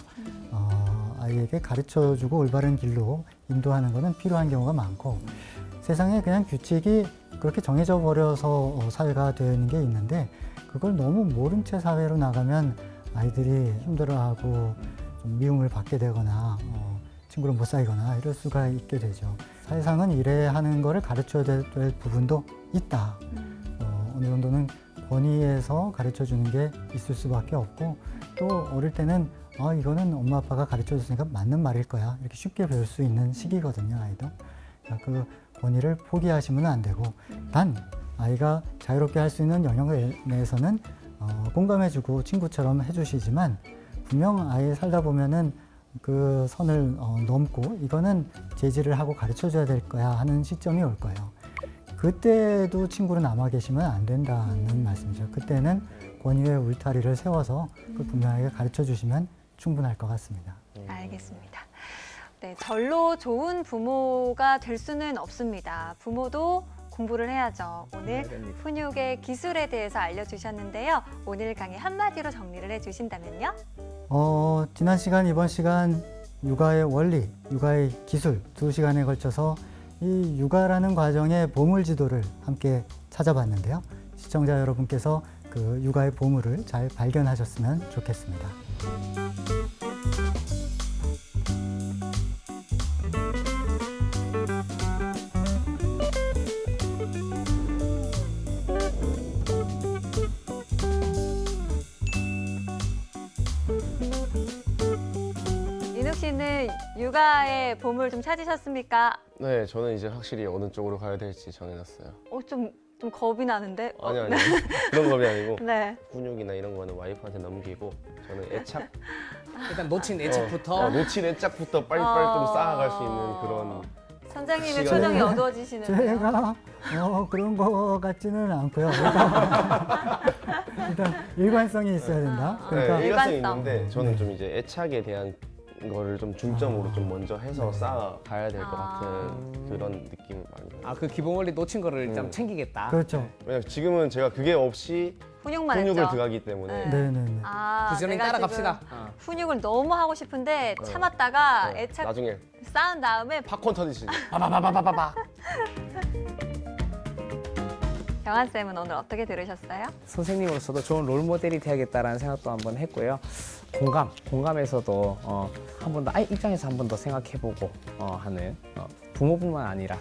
Speaker 4: 아이에게 가르쳐주고 올바른 길로 인도하는 것은 필요한 경우가 많고 세상에 그냥 규칙이 그렇게 정해져 버려서 사회가 되는 게 있는데 그걸 너무 모른 채 사회로 나가면 아이들이 힘들어하고 좀 미움을 받게 되거나 친구를 못 사귀거나 이럴 수가 있게 되죠. 사회상은 이래야 하는 거를 가르쳐야 될 부분도 있다. 어느 정도는 권위에서 가르쳐주는 게 있을 수밖에 없고 또 어릴 때는 이거는 엄마 아빠가 가르쳐줬으니까 맞는 말일 거야 이렇게 쉽게 배울 수 있는 시기거든요. 아이도 그 권위를 포기하시면 안 되고 단 아이가 자유롭게 할 수 있는 영역 내에서는 공감해주고 친구처럼 해주시지만 분명 아이 살다 보면은 그 선을 넘고 이거는 제지를 하고 가르쳐줘야 될 거야 하는 시점이 올 거예요. 그때도 친구로 남아 계시면 안 된다는 말씀이죠. 그때는 권위의 울타리를 세워서 그걸 분명하게 가르쳐 주시면 충분할 것 같습니다.
Speaker 1: 알겠습니다. 네, 절로 좋은 부모가 될 수는 없습니다. 부모도 공부를 해야죠. 오늘 훈육의 기술에 대해서 알려주셨는데요. 오늘 강의 한마디로 정리를 해주신다면요?
Speaker 4: 지난 시간, 이번 시간 육아의 원리, 육아의 기술 2시간에 걸쳐서 이 육아라는 과정의 보물지도를 함께 찾아봤는데요. 시청자 여러분께서 그 육아의 보물을 잘 발견하셨으면 좋겠습니다.
Speaker 1: 민욱 씨는 육아의 보물 좀 찾으셨습니까?
Speaker 2: 네, 저는 이제 확실히 어느 쪽으로 가야 될지 정해놨어요.
Speaker 1: 좀 겁이 나는데.
Speaker 2: 아니 그런 겁이 아니고
Speaker 1: 네.
Speaker 2: 훈육이나 이런 거는 와이프한테 넘기고 저는 애착
Speaker 3: 일단 놓친 애착부터
Speaker 2: 놓친 애착부터 빨리빨리 좀 쌓아갈 수 있는 그런
Speaker 1: 선장님의
Speaker 2: 시간이-
Speaker 1: 표정이 어두워지시는데요.
Speaker 4: 제가 그런 것 같지는 않고요. 일단 일관성이 있어야 된다. 그러니까
Speaker 2: 네, 일관성이
Speaker 1: 일관성.
Speaker 2: 있는데 저는 좀 이제 애착에 대한 거를 좀 중점으로 좀 먼저 해서 쌓아가야 될 것 같은 그런 느낌을 많이 받아요.
Speaker 3: 아 그 기본 원리 놓친 거를 일단 챙기겠다.
Speaker 4: 그렇죠.
Speaker 2: 왜냐면 지금은 제가 그게 없이
Speaker 1: 훈육만
Speaker 2: 훈육을
Speaker 1: 했죠.
Speaker 2: 들어가기 때문에
Speaker 1: 네.
Speaker 4: 네네네.
Speaker 3: 부지런히
Speaker 1: 내가
Speaker 3: 따라갑시다.
Speaker 1: 지금
Speaker 3: 어.
Speaker 1: 훈육을 너무 하고 싶은데 참았다가 애착
Speaker 2: 나중에
Speaker 1: 쌓은 다음에
Speaker 2: 팝콘 터지시죠.
Speaker 3: 바바바바바바.
Speaker 1: 경환 쌤은 오늘 어떻게 들으셨어요?
Speaker 3: 선생님으로서도 좋은 롤 모델이 돼야겠다라는 생각도 한번 했고요. 공감에서도 한 번 더 아이 입장에서 한 번 더 생각해보고 하는 부모뿐만 아니라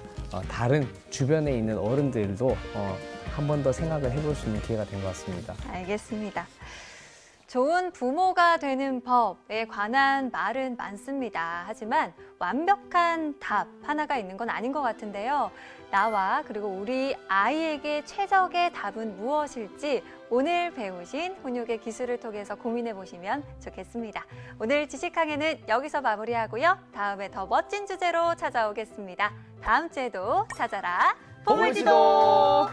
Speaker 3: 다른 주변에 있는 어른들도 한 번 더 생각을 해볼 수 있는 기회가 된 것 같습니다.
Speaker 1: 알겠습니다. 좋은 부모가 되는 법에 관한 말은 많습니다. 하지만 완벽한 답 하나가 있는 건 아닌 것 같은데요. 나와 그리고 우리 아이에게 최적의 답은 무엇일지 오늘 배우신 훈육의 기술을 통해서 고민해 보시면 좋겠습니다. 오늘 지식항해는 여기서 마무리하고요. 다음에 더 멋진 주제로 찾아오겠습니다. 다음 주에도 찾아라 보물지도!